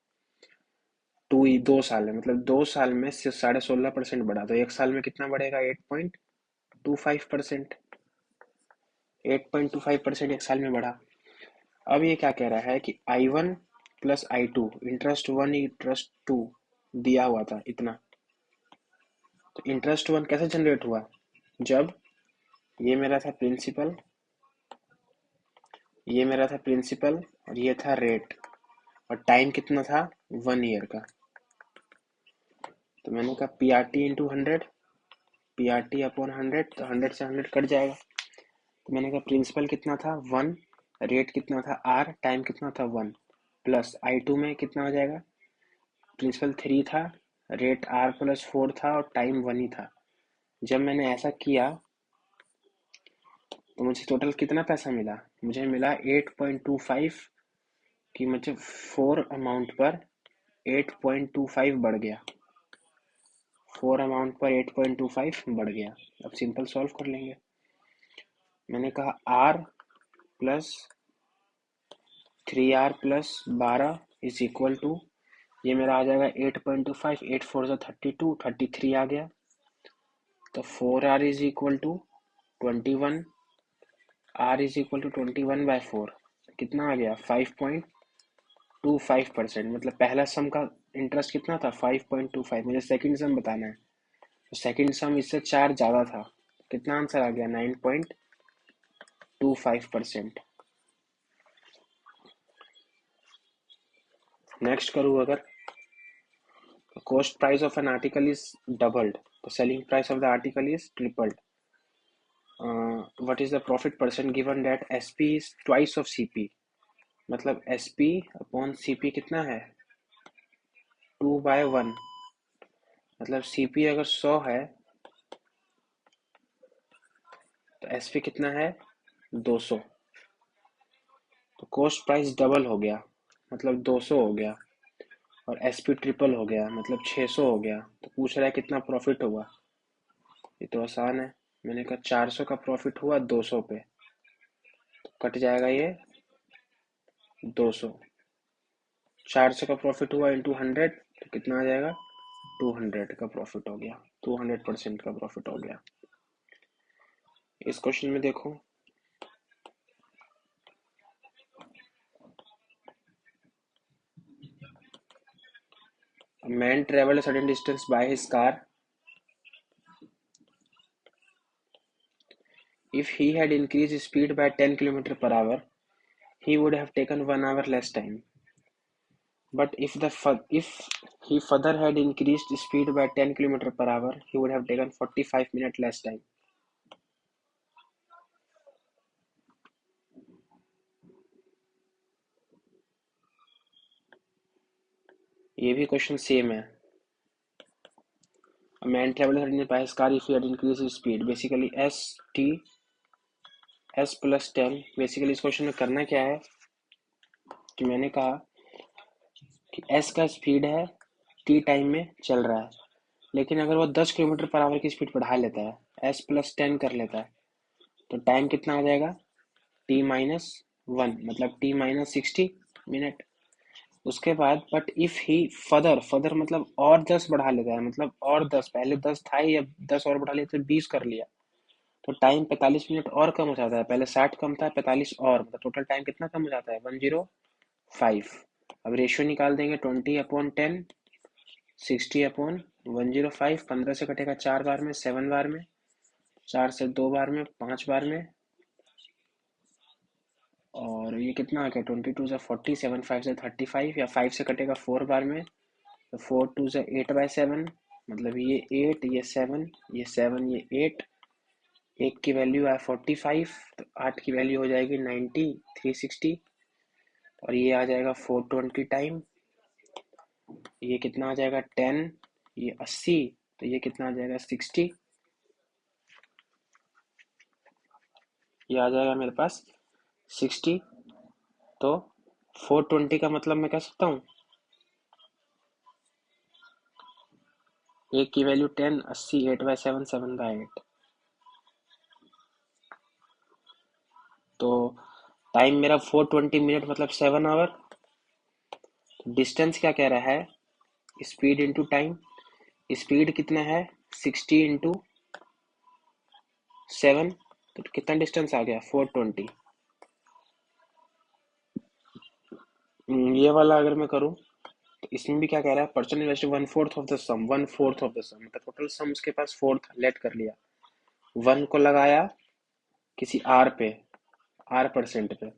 2 साल में, मतलब 2 साल में से 16.5% बढ़ा, तो एक साल में कितना बढ़ेगा, 8.25%। 8.25% एक साल में बढ़ा। अब ये क्या कह रहा है कि I1 plus I2, interest 1 interest 2 दिया हुआ था इतना। तो इंटरेस्ट 1 कैसे जनरेट हुआ, जब ये मेरा था प्रिंसिपल, ये मेरा था प्रिंसिपल और ये था रेट, और टाइम कितना था 1 ईयर का। तो मैंने कहा P R T into 100, P R T upon 100, तो 100 से 100 कट जाएगा। तो मैंने कहा प्रिंसिपल कितना था 1, रेट कितना था r, टाइम कितना था 1, प्लस I2 में कितना हो जाएगा, प्रिंसिपल 3 था, रेट r प्लस 4 था और टाइम 1 ही था। जब मैंने ऐसा किया तो मुझे टोटल कितना पैसा मिला, मुझे मिला 8.25, कि मुझे 4 अमाउंट पर 8.25 बढ़ गया, 4 अमाउंट पर 8.25 बढ़ गया। अब सिंपल सॉल्व कर लेंगे। मैंने कहा r plus 3r plus 12 is equal to, ये मेरा आ जाएगा 8.25, 8 4 जो 32, 33 आ गया। तो 4r is equal to 21, r is equal to 21/4, कितना आ गया 5.25%। मतलब पहला सम का इंटरेस्ट कितना था 5.25, मुझे सेकंड सम बताना है, तो सेकंड सम इससे 4 ज़्यादा था, कितना आंसर आ गया 9.25%। नेक्स्ट करूँ अगर, cost price of an article is doubled, the selling price of the article is tripled. What is the profit percent given that SP is twice of CP? मतलब SP अपॉन CP कितना है 2/1, मतलब CP अगर 100 है तो SP कितना है 200। तो कॉस्ट प्राइस डबल हो गया मतलब 200 हो गया, और SP ट्रिपल हो गया मतलब 600 हो गया। तो पूछ रहा है कितना प्रॉफिट हुआ, ये तो आसान है। मैंने कहा 400 का प्रॉफिट हुआ 200 पे, तो कट जाएगा ये 200, 400 का प्रॉफिट हुआ इंटू 100, तो कितना आ जाएगा 200 का प्रॉफिट हो गया, 200% का प्रॉफिट हो गया। इस क्वेश्चन में देखो, a man traveled a certain distance by his car. If he had increased his speed by 10 km per hour, he would have taken 1 hour less time. But if he further had increased speed by 10 km per hour, he would have taken 45 minutes less time. ये भी question same है। A man traveled 100 by his car if he had increased his speed. Basically s plus 10। Basically इस question में करना क्या है कि मैंने कहा कि s का स्पीड है t टाइम में चल रहा है, लेकिन अगर वो 10 किलोमीटर पर आवर की स्पीड बढ़ा लेता है, s प्लस 10 कर लेता है, तो टाइम कितना आ जाएगा t माइनस 1, मतलब t माइनस 60 मिनट। उसके बाद बट इफ ही फर्दर मतलब और 10 बढ़ा लेता है, मतलब और 10, पहले 10 था ही, अब 10 और बढ़ा लिया तो 20 कर लिया, तो टाइम 45 मिनट और कम हो जाता है। पहले 60 कम था, 45 और, मतलब टोटल टाइम कितना कम हो जाता है 105। अब रेशियो निकाल देंगे 20/10, 60/105। 15 से कटेगा 4 बार में, 7 बार में, 4 से 2 बार में, 5 बार में, और ये कितना आ गया 22 से 40, 7 5 से 35, या 5 से कटेगा 4 बार में, तो 4 2 से 8/7, मतलब ये 8, ये 7, ये 7, ये 8, एक की वैल्यू है 45, तो 8 की वैल्यू हो जाएगी 90, 360, और ये आ जाएगा 420 टाइम, ये कितना आ जाएगा 10, ये 80, तो ये कितना आ जाएगा 60, ये आ जाएगा मेरे पास 60। तो 420 का मतलब मैं कह सकता हूँ एक की वैल्यू 10, 80, 8/7, 7/8। तो टाइम मेरा 420 मिनट मतलब 7 आवर। डिस्टेंस क्या कह रहा है, स्पीड इंटू टाइम। स्पीड कितना है 60 इंटू 7, तो कितना डिस्टेंस आ गया 420। ये वाला अगर मैं करूँ तो इसमें भी क्या कह रहा है, person invested 1/4 of the sum, 1/4 of the sum, मतलब टोटल सम उसके पास 4 था, लेट कर लिया, 1 को लगाया किसी R% पे,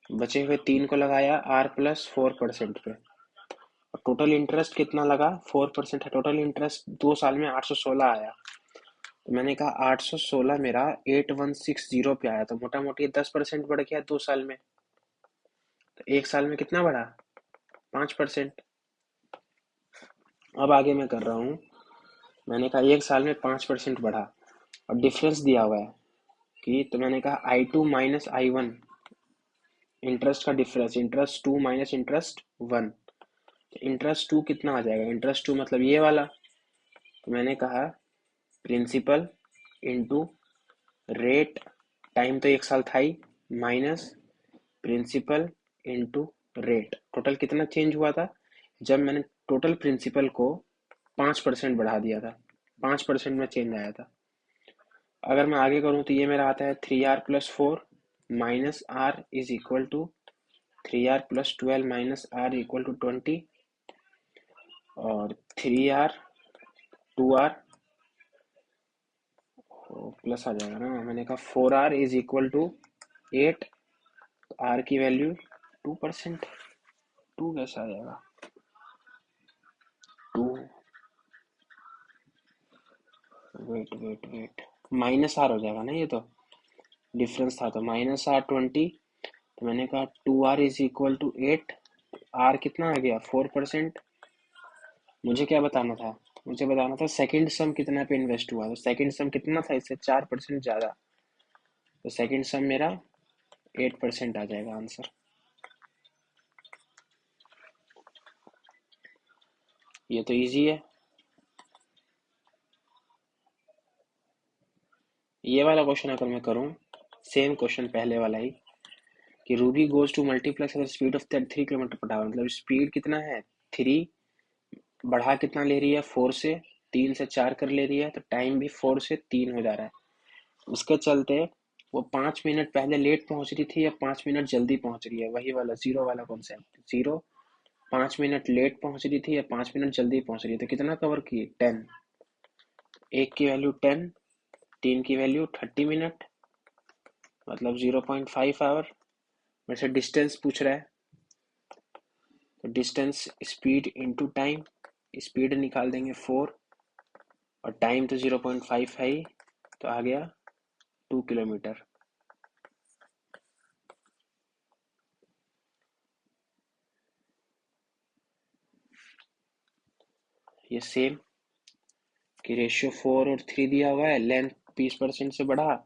बचे हुए 3 को लगाया R+4% पे, और टोटल इंटरेस्ट कितना लगा, 4% है टोटल इंटरेस्ट, 2 साल में 816 आया। तो मैंने कहा 816 मेरा 8160 पे आया, तो मोटा मोटी 10% बढ़ गया 2 साल में। तो 1 साल में कितना बढ़ा, 5%। अब आगे मैं कर रहा हूँ, मैंने कहा 1 साल में 5% बढ़ा, और डिफरेंस दिया हुआ है कि, तो मैंने कहा I2 माइनस I1, इंटरेस्ट का difference, interest 2 minus interest 1। Interest 2 कितना आ जाएगा, इंटरेस्ट 2 मतलब ये वाला। तो मैंने कहा प्रिंसिपल इंटू रेट, टाइम तो 1 साल था ही, minus principal into rate, total कितना चेंज हुआ था, जब मैंने टोटल प्रिंसिपल को 5% बढ़ा दिया था, 5% में चेंज आया था। अगर मैं आगे करूं तो ये मेरा आता है 3R+4 minus R is equal to 3R+12 minus R equal to 20, और 3R 2R प्लस आ जाएगा ना, मैंने कहा 4R is equal to 8, R की वैल्यू 2%, 2 कैसे आ जाएगा, 2, वेट माइनस आर हो जाएगा ना, ये तो डिफरेंस था, तो -R 20। तो मैंने कहा 2R is equal to 8, are कितना आ गया 4%। मुझे क्या बताना था, मुझे बताना था सेकंड सम कितना पे इन्वेस्ट हुआ, तो सेकंड सम कितना था, इससे 4% ज़्यादा, तो सेकंड सम मेरा 8% आ जाएगा आंसर। ये तो इजी है। ये वाला क्वेश्चन अगर मैं करूँ, सेम क्वेश्चन पहले वाला ही, कि Ruby goes to multiplex at speed of 3 kilometre per hour, मतलब स्पीड कितना है 3, बढ़ा कितना ले रही है 4 से, 3 से 4 कर ले रही है, तो टाइम भी 4 से 3 हो जा रहा है। उसके चलते वो 5 मिनट पहले लेट पहुंच रही थी या 5 मिनट जल्दी पहुंच रही है, वही वाला जीरो वाला कॉन्सेप्ट, जीरो 5 मिनट लेट पहुंच रही थी या 5 मिनट जल्दी पहुंच रही है, तो कितना कवर की 10, एक की वैल्यू 10, 3 की वैल्यू 30 मिनट, मतलब 0.5 आवर। मेरे से डिस्टेंस पूछ रहा है, तो distance speed into time, speed निकाल देंगे 4, और टाइम तो 0.5 है ही, तो आ गया 2 किलोमीटर। ये सेम कि रेशियो 4 और 3 दिया हुआ है, लेंथ 20% से बढ़ा,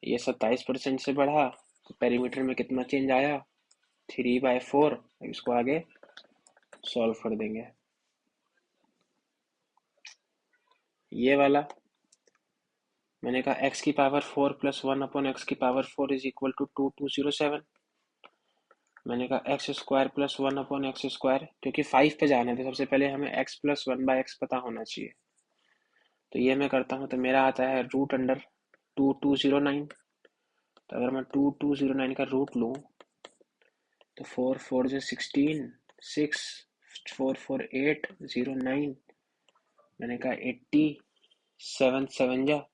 ये 27% से बढ़ा, तो पेरीमीटर में कितना चेंज आया 3/4। इसको आगे सॉल्व कर देंगे। ये वाला मैंने कहा x की पावर 4 प्लस 1 अपॉन एक्स की पावर 4 इज इक्वल टू 2207। मैंने कहा x square plus 1 upon x square, क्योंकि 5 पे जाना है तो सबसे पहले हमें x प्लस 1/x पता होना चाहिए। तो ये मैं करता हूँ, तो मेरा आता है √2209। तो अगर मैं 2209 का रूट लूँ, तो 4 4 जो 16, 6 4 4 8 0 9, मैंने कहा 80, 7 7 जा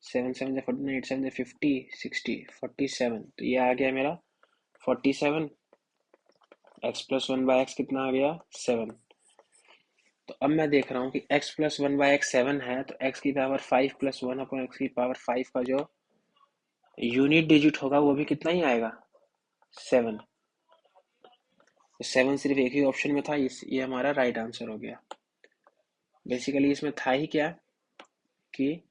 7 7 जा 49, 8 7 जा 50, 60 47, तो ये आ गया मेरा 47। x+1/x कितना आ गया 7। तो अब मैं देख रहा हूँ कि x+1/x 7 है, तो x की पावर 5 प्लस 1 अपॉन एक्स की पावर 5 का जो यूनिट डिजिट होगा वो भी कितना ही आएगा 7। तो 7 सिर्फ एक ही ऑप्शन में था, ये हमारा राइट आंसर हो गया। बेसिकली इसमें था ही क्या कि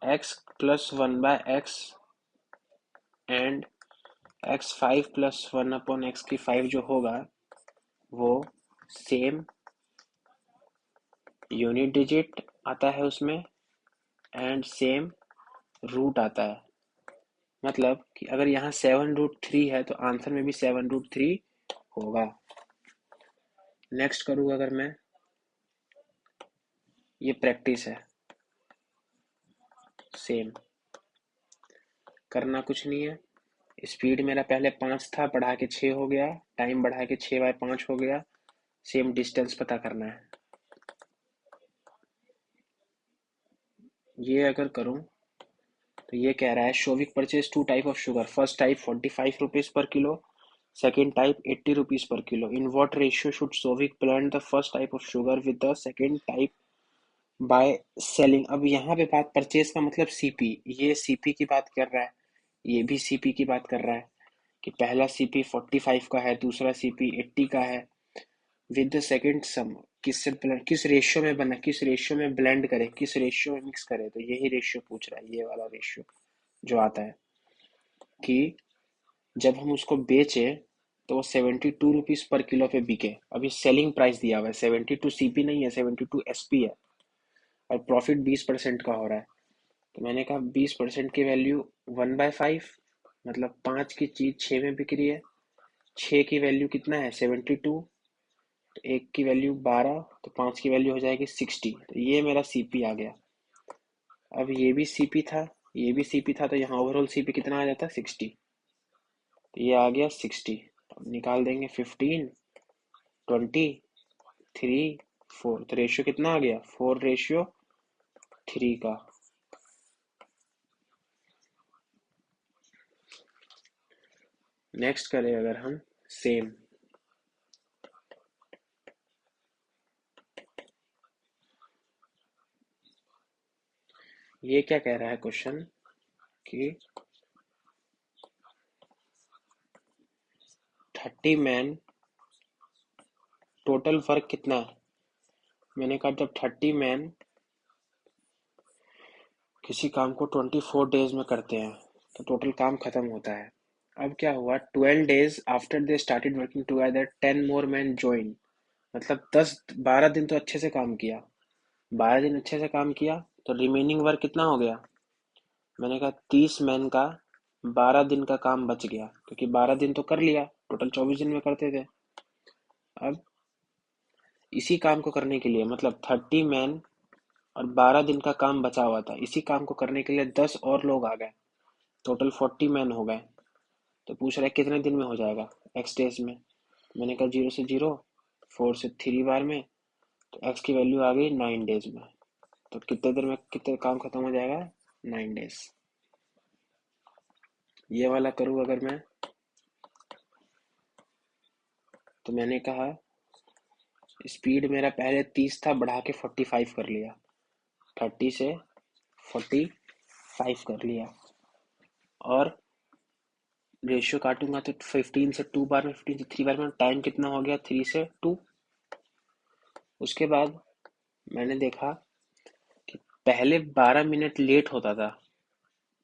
x+1/x and x5 plus 1 upon x की 5 जो होगा वो सेम यूनिट डिजिट आता है उसमें, एंड सेम रूट आता है। मतलब कि अगर यहाँ 7√3 है तो आंसर में भी 7√3 होगा। नेक्स्ट करूँगा अगर मैं, ये प्रैक्टिस है, सेम करना कुछ नहीं है। स्पीड मेरा पहले 5 था, बढ़ा के 6 हो गया, टाइम बढ़ा के 6/5 हो गया, सेम डिस्टेंस पता करना है। ये अगर करूँ तो ये कह रहा है Shovik purchase two type of sugar, first type 45 rupees per kilo, second type 80 rupees per kilo, in what ratio should Shovik plant the first type of sugar with the second type by selling. अब यहाँ पे बात purchase का मतलब CP, ये CP की बात कर रहा है, ये भी सीपी की बात कर रहा है कि पहला सीपी 45 का है, दूसरा सीपी 80 का है, विद द सेकंड सम किससे ब्लेंड, किस रेशियो में बना, किस रेशियो में ब्लेंड करे, किस रेशियो में मिक्स करे, तो यही रेशियो पूछ रहा है, ये वाला रेशियो जो आता है कि जब हम उसको बेचे तो वो 72 रुपीज पर किलो पे बिके। अभी सेलिंग प्राइस दिया हुआ है, 72 सीपी नहीं है, 72 एसपी है, और प्रॉफिट 20% का हो रहा है। तो मैंने कहा 20% की वैल्यू 1/5, मतलब 5 की चीज 6 में बिक रही है, 6 की वैल्यू कितना है 72, तो 1 की वैल्यू 12, तो 5 की वैल्यू हो जाएगी 60, तो ये मेरा सीपी आ गया। अब ये भी सीपी था, ये भी सीपी था, तो यहाँ ओवरऑल सीपी कितना आ जाता 60, तो ये आ गया 60। अब निकाल देंगे 15, 20, 3, 4, तो रेशियो कितना आ गया 4:3 का। नेक्स्ट करें अगर हम सेम, ये क्या कह रहा है क्वेश्चन कि 30 मैन टोटल वर्क कितना है। मैंने कहा जब 30 मैन किसी काम को 24 डेज में करते हैं तो टोटल काम खत्म होता है। अब क्या हुआ, 12 days after they started working together 10 more man join, मतलब 12 दिन तो अच्छे से काम किया, 12 दिन अच्छे से काम किया, तो रिमेनिंग वर्क कितना हो गया। मैंने कहा 30 मैन का 12 दिन का काम बच गया, क्योंकि 12 दिन तो कर लिया, टोटल 24 दिन में करते थे। अब इसी काम को करने के लिए, मतलब 30 मैन और 12 दिन का काम बचा हुआ था, इसी काम को करने के लिए 10 और लोग आ गए, टोटल 40 मैन हो गए। तो पूछ रहा है कितने दिन में हो जाएगा, एक्स डेज में। मैंने कहा 0 से 0, 4 से 3 बार में, तो एक्स की वैल्यू आ गई 9 डेज में। तो कितने देर में कितने काम खत्म हो जाएगा, 9 डेज। ये वाला करूँ अगर मैं, तो मैंने कहा स्पीड मेरा पहले 30 था, बढ़ा के 45 कर लिया, 30 से 45 कर लिया, और रेशियो काटूंगा तो 15 से 2 बार में, 15 से 3 बार में, टाइम कितना हो गया 3 से 2। उसके बाद मैंने देखा कि पहले 12 मिनट लेट होता था,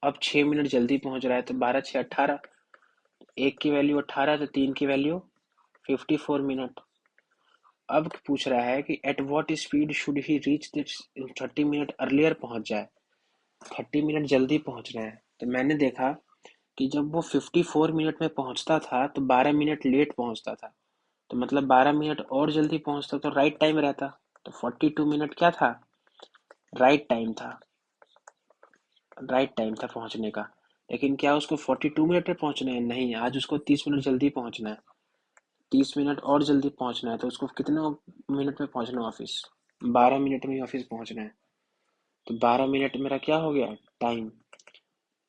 अब 6 मिनट जल्दी पहुंच रहा है, तो 12 6 18, एक की वैल्यू 18, तो 3 की वैल्यू 54 मिनट। अब पूछ रहा है कि at what speed should he reach this in 30 minute earlier, पहुंच जाए, 30 मिनट जल्दी पहुंच रहे हैं। तो मैंने देखा कि जब वो 54 मिनट में पहुंचता था तो 12 मिनट लेट पहुंचता था, तो मतलब 12 मिनट और जल्दी पहुंचता तो राइट टाइम रहता, तो 42 मिनट क्या था, राइट टाइम था, राइट टाइम था पहुंचने का। लेकिन क्या उसको 42 मिनट में पहुंचना है, नहीं, आज उसको 30 मिनट जल्दी पहुंचना है, 30 मिनट और जल्दी पहुंचना है, तो उसको कितने मिनट में पहुंचना है ऑफिस, 12 मिनट में ही ऑफिस पहुंचना है। तो 12 मिनट मेरा क्या हो गया, टाइम।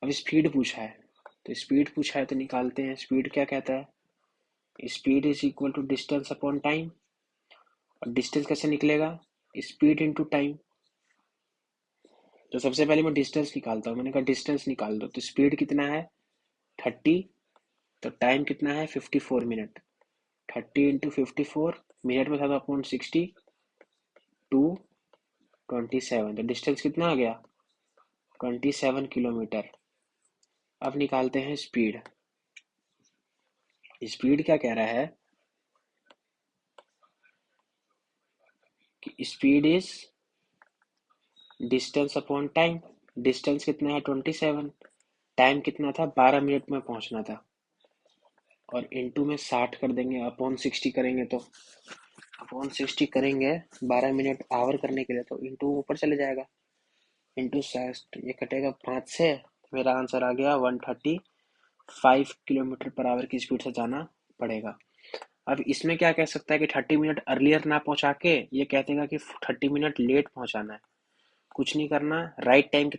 अब स्पीड पूछा है, तो स्पीड पूछा है तो निकालते हैं, स्पीड क्या कहता है, speed is equal to distance upon time, और डिस्टेंस कैसे निकलेगा, स्पीड इंटू टाइम। तो सबसे पहले मैं डिस्टेंस निकालता हूँ, मैंने कहा डिस्टेंस निकाल दो, तो स्पीड कितना है 30, तो टाइम कितना है 54 मिनट, 30 × 54, मिनट में था तो अपॉन 60, 2 27, तो डिस्टेंस कितना आ गया 27 किलोमीटर। अब निकालते हैं स्पीड, स्पीड क्या कह रहा है कि speed is distance upon time, distance कितना है 27, टाइम कितना था 12 मिनट में पहुंचना था, और इंटू में 60 कर देंगे, अपॉन 60 करेंगे, तो अपॉन 60 करेंगे 12 मिनट आवर करने के लिए, तो इंटू ऊपर चले जाएगा, इंटू 60, ये कटेगा 5 से, मेरा आंसर आ गया 135 किलोमीटर पर आवर की स्पीड से जाना पड़ेगा। अब इसमें क्या कह सकता है कि 30 मिनट अर्लियर ना पहुंचा के ये कह देगा कि 30 मिनट लेट पहुंचाना है, कुछ नहीं करना। राइट टाइम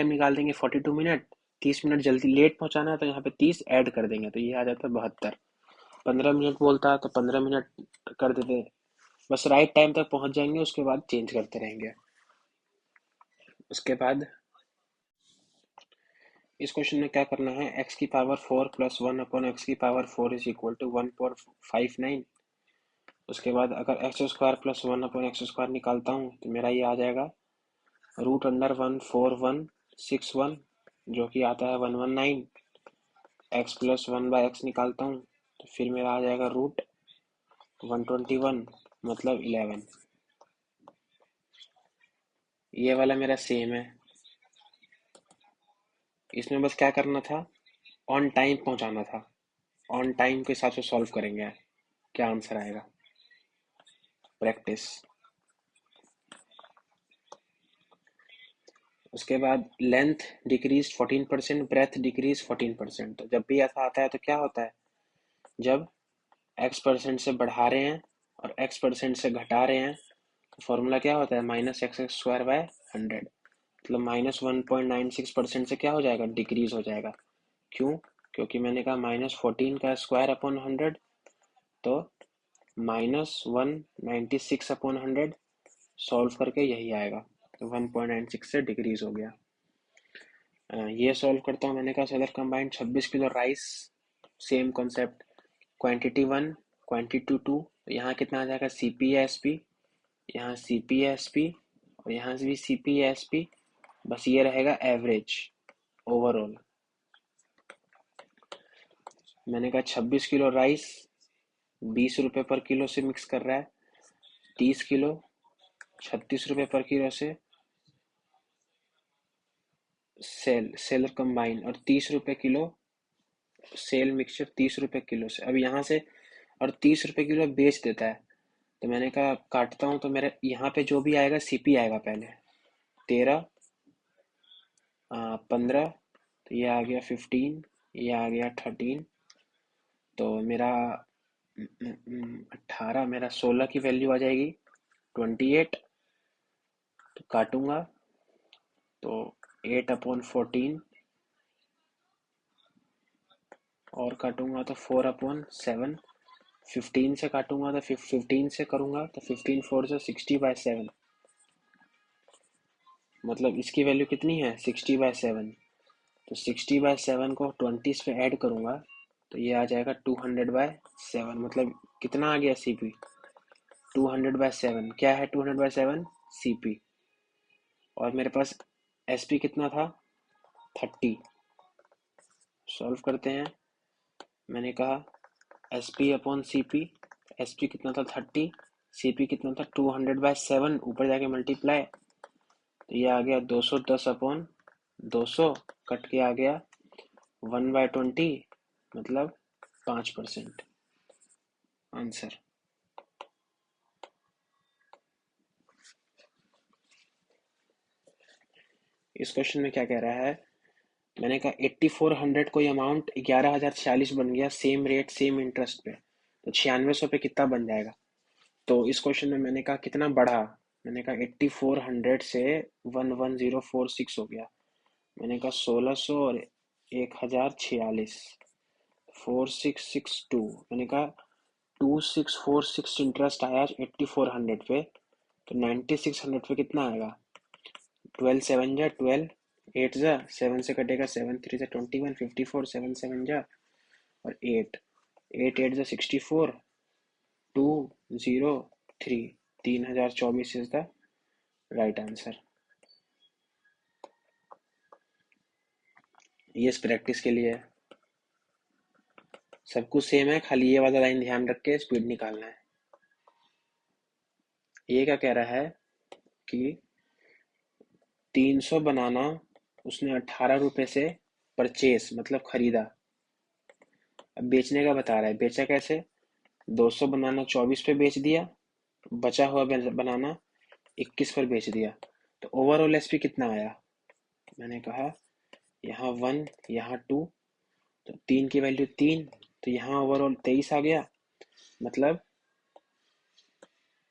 निकाल देंगे 42 मिनट। 30 मिनट जल्दी लेट पहुंचाना है तो यहाँ पे 30 ऐड कर देंगे तो ये आ जाता है 72। 15 मिनट बोलता तो 15 मिनट कर देते। बस राइट टाइम तक पहुंच जाएंगे, उसके बाद चेंज करते रहेंगे। उसके बाद इस क्वेश्चन में क्या करना है, एक्स की power 4 plus 1/x⁴ is equal to 1.59। उसके बाद अगर x² प्लस 1/x² निकालता हूँ तो मेरा ये आ जाएगा √14161, जो कि आता है 119। x प्लस 1/x निकालता हूँ तो फिर मेरा आ जाएगा √121, मतलब 11। ये वाला मेरा सेम है। इसमें बस क्या करना था, ऑन टाइम पहुंचाना था। ऑन टाइम के हिसाब से सॉल्व करेंगे, क्या आंसर आएगा। प्रैक्टिस। उसके बाद लेंथ डिक्रीज 14%, ब्रेथ डिक्रीज 14%। तो जब भी ऐसा आता है तो क्या होता है, जब x% से बढ़ा रहे हैं और x% से घटा रहे हैं तो फॉर्मूला क्या होता है, -x²/100। मतलब -1.96% से क्या हो जाएगा, डिक्रीज हो जाएगा। क्यों, क्योंकि मैंने कहा -14 का स्क्वायर अपॉन 100, तो -196 अपॉन 100 सॉल्व करके यही आएगा। तो 1.96 से डिक्रीज हो गया। ये सॉल्व करता हूँ। मैंने कहा सदर combined 26 kilo rice, same concept. Quantity 1, quantity 2, तो यहाँ कितना आ जाएगा, CP या SP। यहाँ CP या SP और यहाँ से भी CP या SP। बस ये रहेगा एवरेज ओवरऑल। मैंने कहा 26 किलो राइस 20 रुपये पर किलो से मिक्स कर रहा है, 30 किलो 36 रुपये पर किलो से सेलर कंबाइन, और 30 रुपये किलो सेल मिक्सचर 30 रुपये किलो से। अब यहाँ से और 30 रुपये किलो बेच देता है, तो मैंने कहा काटता हूँ तो मेरे यहाँ पे जो भी आएगा CP आएगा पहले। 13, 15, तो ये आ गया 15, ये आ गया 13, तो मेरा 18, मेरा 16 की वैल्यू आ जाएगी 28। तो काटूंगा तो 8/14, और काटूंगा तो 4/7। 15 से काटूंगा तो 15 से करूंगा तो 15 4 से 60/7, मतलब इसकी वैल्यू कितनी है 60/7। तो 60/7 को 20 पे ऐड करूंगा तो ये आ जाएगा 200/7, मतलब कितना आ गया CP, 200/7। क्या है 200/7, CP। और मेरे पास SP कितना था, 30। सॉल्व करते हैं। मैंने कहा SP/CP, SP कितना था 30, CP कितना था 200/7, ऊपर जाके मल्टीप्लाई, तो ये आ गया 210/200, कट के आ गया 1/20, मतलब 5% आंसर। इस क्वेश्चन में क्या कह रहा है, मैंने कहा 8400 कोई अमाउंट 11,046 बन गया, सेम रेट सेम इंटरेस्ट पे, तो 9600 पे कितना बन जाएगा। तो इस क्वेश्चन में मैंने कहा कितना बढ़ा, मैंने कहा 8400 से 11046 हो गया। मैंने कहा 1600 और 1046, 4662। मैंने कहा 2646 इंटरेस्ट आया 8400 पे, तो 9600 पे कितना आएगा, 12 7 जा 12, 8 जा 7 से कटेगा, 7 3 जा 21, 54, 7 7 जा और 8, 8 8 जा 64, 203, 3024 इज द राइट आंसर। ये इस प्रैक्टिस के लिए है, सब कुछ सेम है, खाली ये वाला लाइन ध्यान रख के स्पीड निकालना है। ये क्या कह रहा है कि 300 बनाना उसने 18 रुपए से परचेस मतलब खरीदा। अब बेचने का बता रहा है, बेचा कैसे, 200 बनाना 24 पे बेच दिया, बचा हुआ बनाना 21 पर बेच दिया। तो ओवरऑल SP कितना आया, मैंने कहा यहाँ 1 यहाँ 2, तो 3 की वैल्यू 3, तो यहाँ ओवरऑल 23 आ गया। मतलब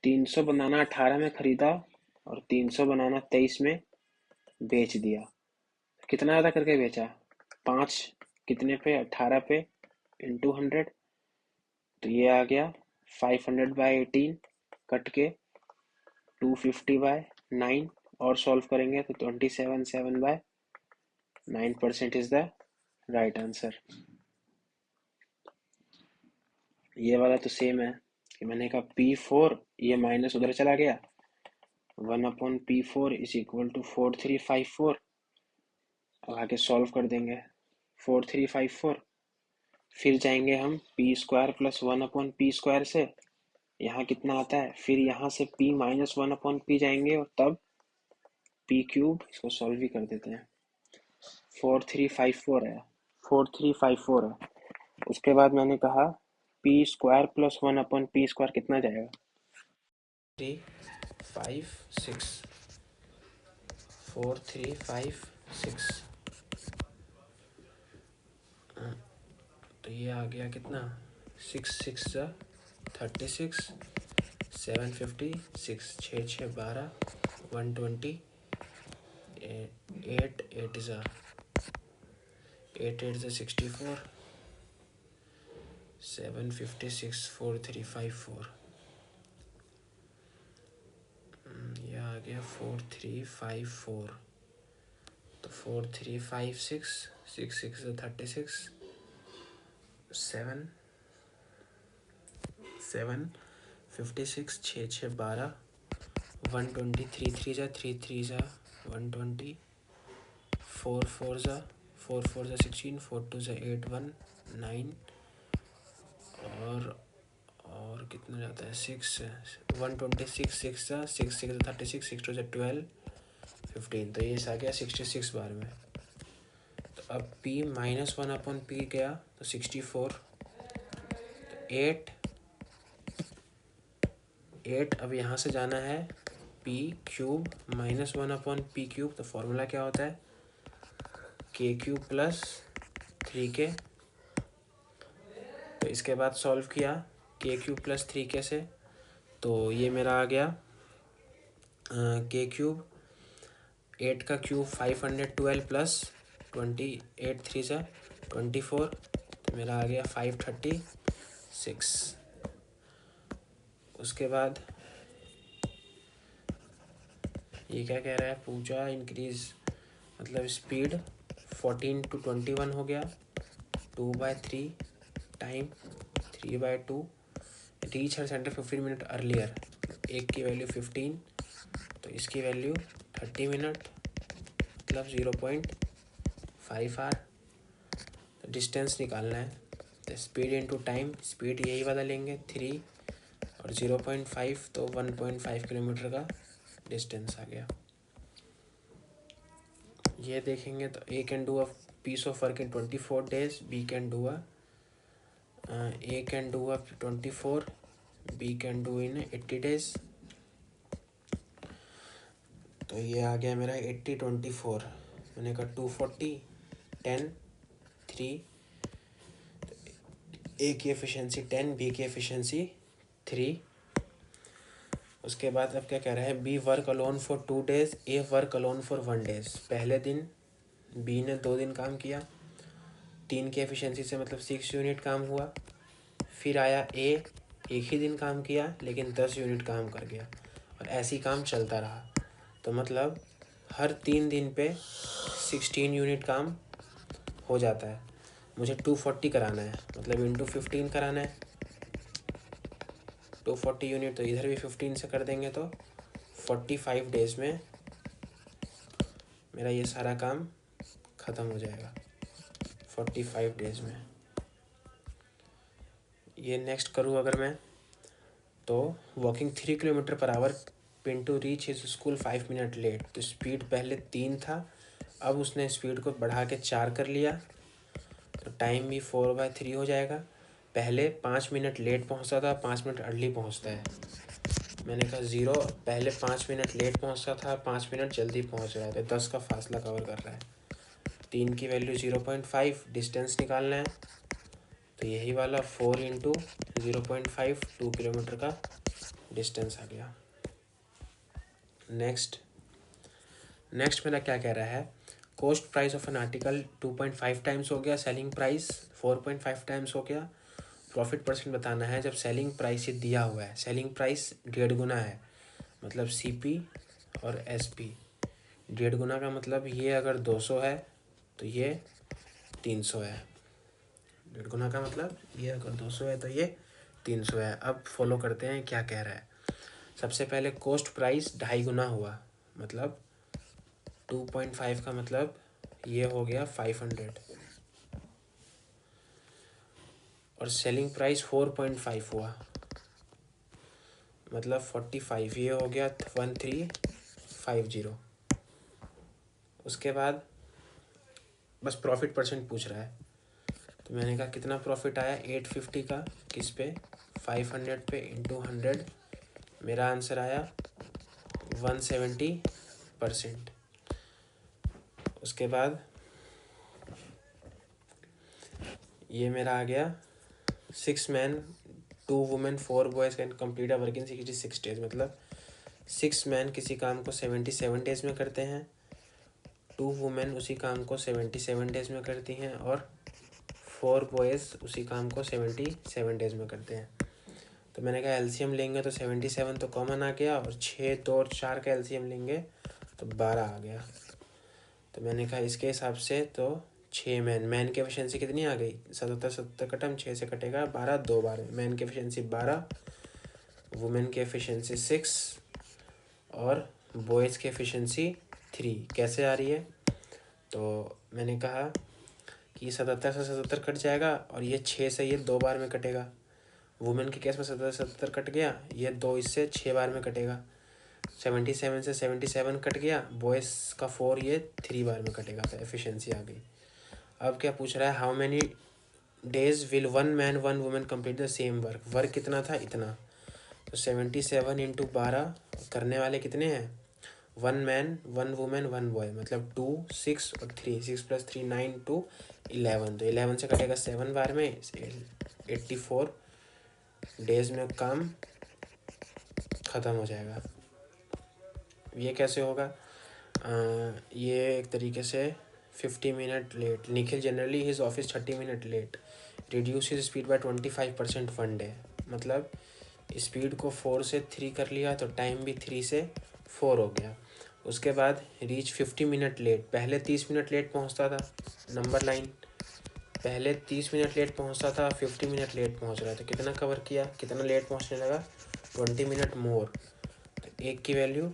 300 बनाना 18 में खरीदा और 300 बनाना 23 में बेच दिया। कितना ज़्यादा करके बेचा? 5 कितने पे? 18 पे इंटू 100, तो ये आ गया 500/18 कट के 250/9, और सॉल्व करेंगे तो 27/9% इज द राइट आंसर। ये वाला तो सेम है कि मैंने कहा P4, ये माइनस उधर चला गया, 1/P4 इज इक्वल टू 4354। अब आगे सॉल्व कर देंगे 4354, फिर जाएंगे हम P² प्लस 1/P² से, यहाँ कितना आता है, फिर यहाँ से P माइनस 1/P जाएंगे और तब P³। इसको सॉल्व भी कर देते हैं। 4354 है, 4354 है। उसके बाद मैंने कहा P² प्लस 1/P² कितना जाएगा? 4356, 4356, तो ये आ गया कितना, 6×6 = 36, 756, 6×6 = 12, 120, 8×8 = 64, 756, 4354, ये आ गया 4354। तो 4356, 6×6 = 36, 756, 6×6 = 12, 120, 3×3 = 120, 4×4 = 16, 4×2 = 8, 1, 9, और कितना जाता है 6, 126, 6 × 36, 6×2 = 12, 15, तो ये आ गया 66 बार में। तो अब P माइनस 1/P गया तो 64, तो 8 अब यहाँ से जाना है P³ माइनस 1/P³, तो फॉर्मूला क्या होता है, K³ प्लस 3K। तो इसके बाद सॉल्व किया K³ प्लस 3K से, तो ये मेरा आ गया K³, 8 का क्यूब 512 प्लस 20, 8 3 = 24, तो मेरा आ गया 536। उसके बाद ये क्या कह रहा है, पूजा इंक्रीज, मतलब स्पीड 14 to 21 हो गया, 2/3 टाइम 3/2, रीच हर सेंटर 15 मिनट अर्लियर, एक की वैल्यू 15, तो इसकी वैल्यू 30 मिनट, मतलब 0.5 आवर। तो डिस्टेंस निकालना है, तो स्पीड इनटू टाइम, स्पीड यही वाला लेंगे 3 और 0.5, तो 1.5 किलोमीटर का डिस्टेंस आ गया। ये देखेंगे तो A can do a piece of work in 24 days, B can do A can do 24, B can do in 80 days। तो ये आ गया मेरा 80, 24, मैंने कहा 240, 10, 3, A की एफिशिएंसी 10, B की एफिशिएंसी 3। उसके बाद अब क्या कह रहा है, B work alone for 2 days, A work alone for 1 day। पहले दिन B ने 2 दिन काम किया, 3 की एफिशिएंसी से मतलब 6 यूनिट काम हुआ। फिर आया A, एक ही दिन काम किया लेकिन 10 यूनिट काम कर गया, और ऐसे ही काम चलता रहा। तो मतलब हर 3 दिन पे 16 यूनिट काम हो जाता है। मुझे 240 कराना है, मतलब इंटू 15 कराना है 240 यूनिट, तो इधर भी 15 से कर देंगे तो 45 डेज में मेरा ये सारा काम ख़त्म हो जाएगा, 45 डेज में। ये नेक्स्ट करूँ अगर मैं, तो walking 3 kilometre per hour, Pintu reach his school 5 minute late. तो स्पीड पहले 3 था, अब उसने स्पीड को बढ़ा के 4 कर लिया, तो टाइम भी 4/3 हो जाएगा। पहले 5 मिनट लेट पहुंचता था, 5 मिनट अर्ली पहुंचता है। मैंने कहा 0, पहले 5 मिनट लेट पहुंचता था, 5 मिनट जल्दी पहुंच रहा है, तो 10 का फासला कवर कर रहा है। 3 की वैल्यू 0.5, डिस्टेंस निकालना है, तो यही वाला 4 × 0.5, 2 किलोमीटर का डिस्टेंस आ गया। नेक्स्ट नेक्स्ट मेरा क्या कह रहा है, cost price of an article 2.5 times हो गया, सेलिंग प्राइस 4.5 टाइम्स हो गया। प्रॉफिट परसेंट बताना है जब सेलिंग प्राइस ये दिया हुआ है, सेलिंग प्राइस 1.5 गुना है, मतलब CP और SP। 1.5 गुना का मतलब ये अगर 200 है तो ये 300 है। 1.5 गुना का मतलब ये अगर 200 है तो ये 300 है। अब फॉलो करते हैं क्या कह रहा है। सबसे पहले कॉस्ट प्राइस 2.5 गुना हुआ, मतलब 2.5 का मतलब ये हो गया 500, और सेलिंग प्राइस 4.5 हुआ, मतलब 45, ये हो गया 1350। उसके बाद बस प्रॉफिट परसेंट पूछ रहा है, तो मैंने कहा कितना प्रॉफिट आया 850 का, किस पे 500 पे इंटू 100, मेरा आंसर आया 170%। उसके बाद ये मेरा आ गया 6 man 2 women 4 boys can complete a work in 66 days, मतलब 6 मैन किसी काम को 77 डेज में करते हैं, 2 वुमेन उसी काम को 77 डेज में करती हैं, और 4 बॉयज़ उसी काम को 77 डेज में करते हैं। तो मैंने कहा एलसीएम लेंगे तो 77 तो कॉमन आ गया, और 6, 2 और 4 का एलसीएम लेंगे तो 12 आ गया। तो मैंने कहा इसके हिसाब से तो 6 मैन की एफिशिएंसी कितनी आ गई, 77 कटम 6 से कटेगा 12, 2 बार मैन की एफिशिएंसी 12, वुमेन की एफिशिएंसी 6 और बॉयज़ की एफिशिएंसी 3। कैसे आ रही है, तो मैंने कहा कि 77 से 77 कट जाएगा, और ये 6 से ये 2 बार में कटेगा। वुमेन के केस में 77 कट गया, ये 2 इससे 6 बार में कटेगा। 77 से 77 कट गया, बॉयज़ का 4 ये 3 बार में कटेगा, तो एफिशिएंसी आ गई। अब क्या पूछ रहा है, how many days will 1 man 1 women complete the same work, work कितना था इतना, तो 77 इंटू 12, करने वाले कितने हैं 1 मैन 1 वुमेन 1 बॉय, मतलब 2, 6 और 3, 6 + 3 9 2 11, तो 11 से कटेगा 7 बार में, 84 डेज में काम ख़त्म हो जाएगा। ये कैसे होगा, ये एक तरीके से 50 minute late, Nikhil generally his office 30 minute late, reduce his speed by 25% 1 day, मतलब स्पीड को 4 से 3 कर लिया तो टाइम भी 3 से 4 हो गया। उसके बाद रीच 50 मिनट लेट, पहले 30 मिनट लेट पहुंचता था, नंबर लाइन, पहले 30 मिनट लेट पहुंचता था, 50 मिनट लेट पहुंच रहा है, तो कितना कवर किया, कितना लेट पहुंचने लगा 20 मिनट मोर। तो 1 की वैल्यू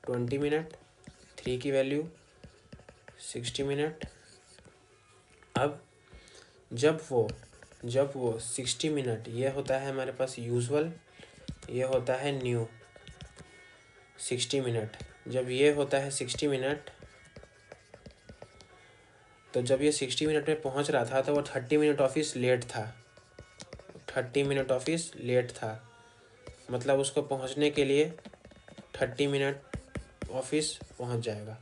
20 मिनट, 3 की वैल्यू 60 मिनट। अब जब वो 60 मिनट, ये होता है हमारे पास यूजुअल, ये होता है न्यू 60 मिनट, जब ये होता है 60 मिनट, तो जब ये 60 मिनट में पहुंच रहा था तो वो 30 मिनट ऑफिस लेट था, 30 मिनट ऑफिस लेट था, मतलब उसको पहुंचने के लिए 30 मिनट ऑफिस पहुंच जाएगा।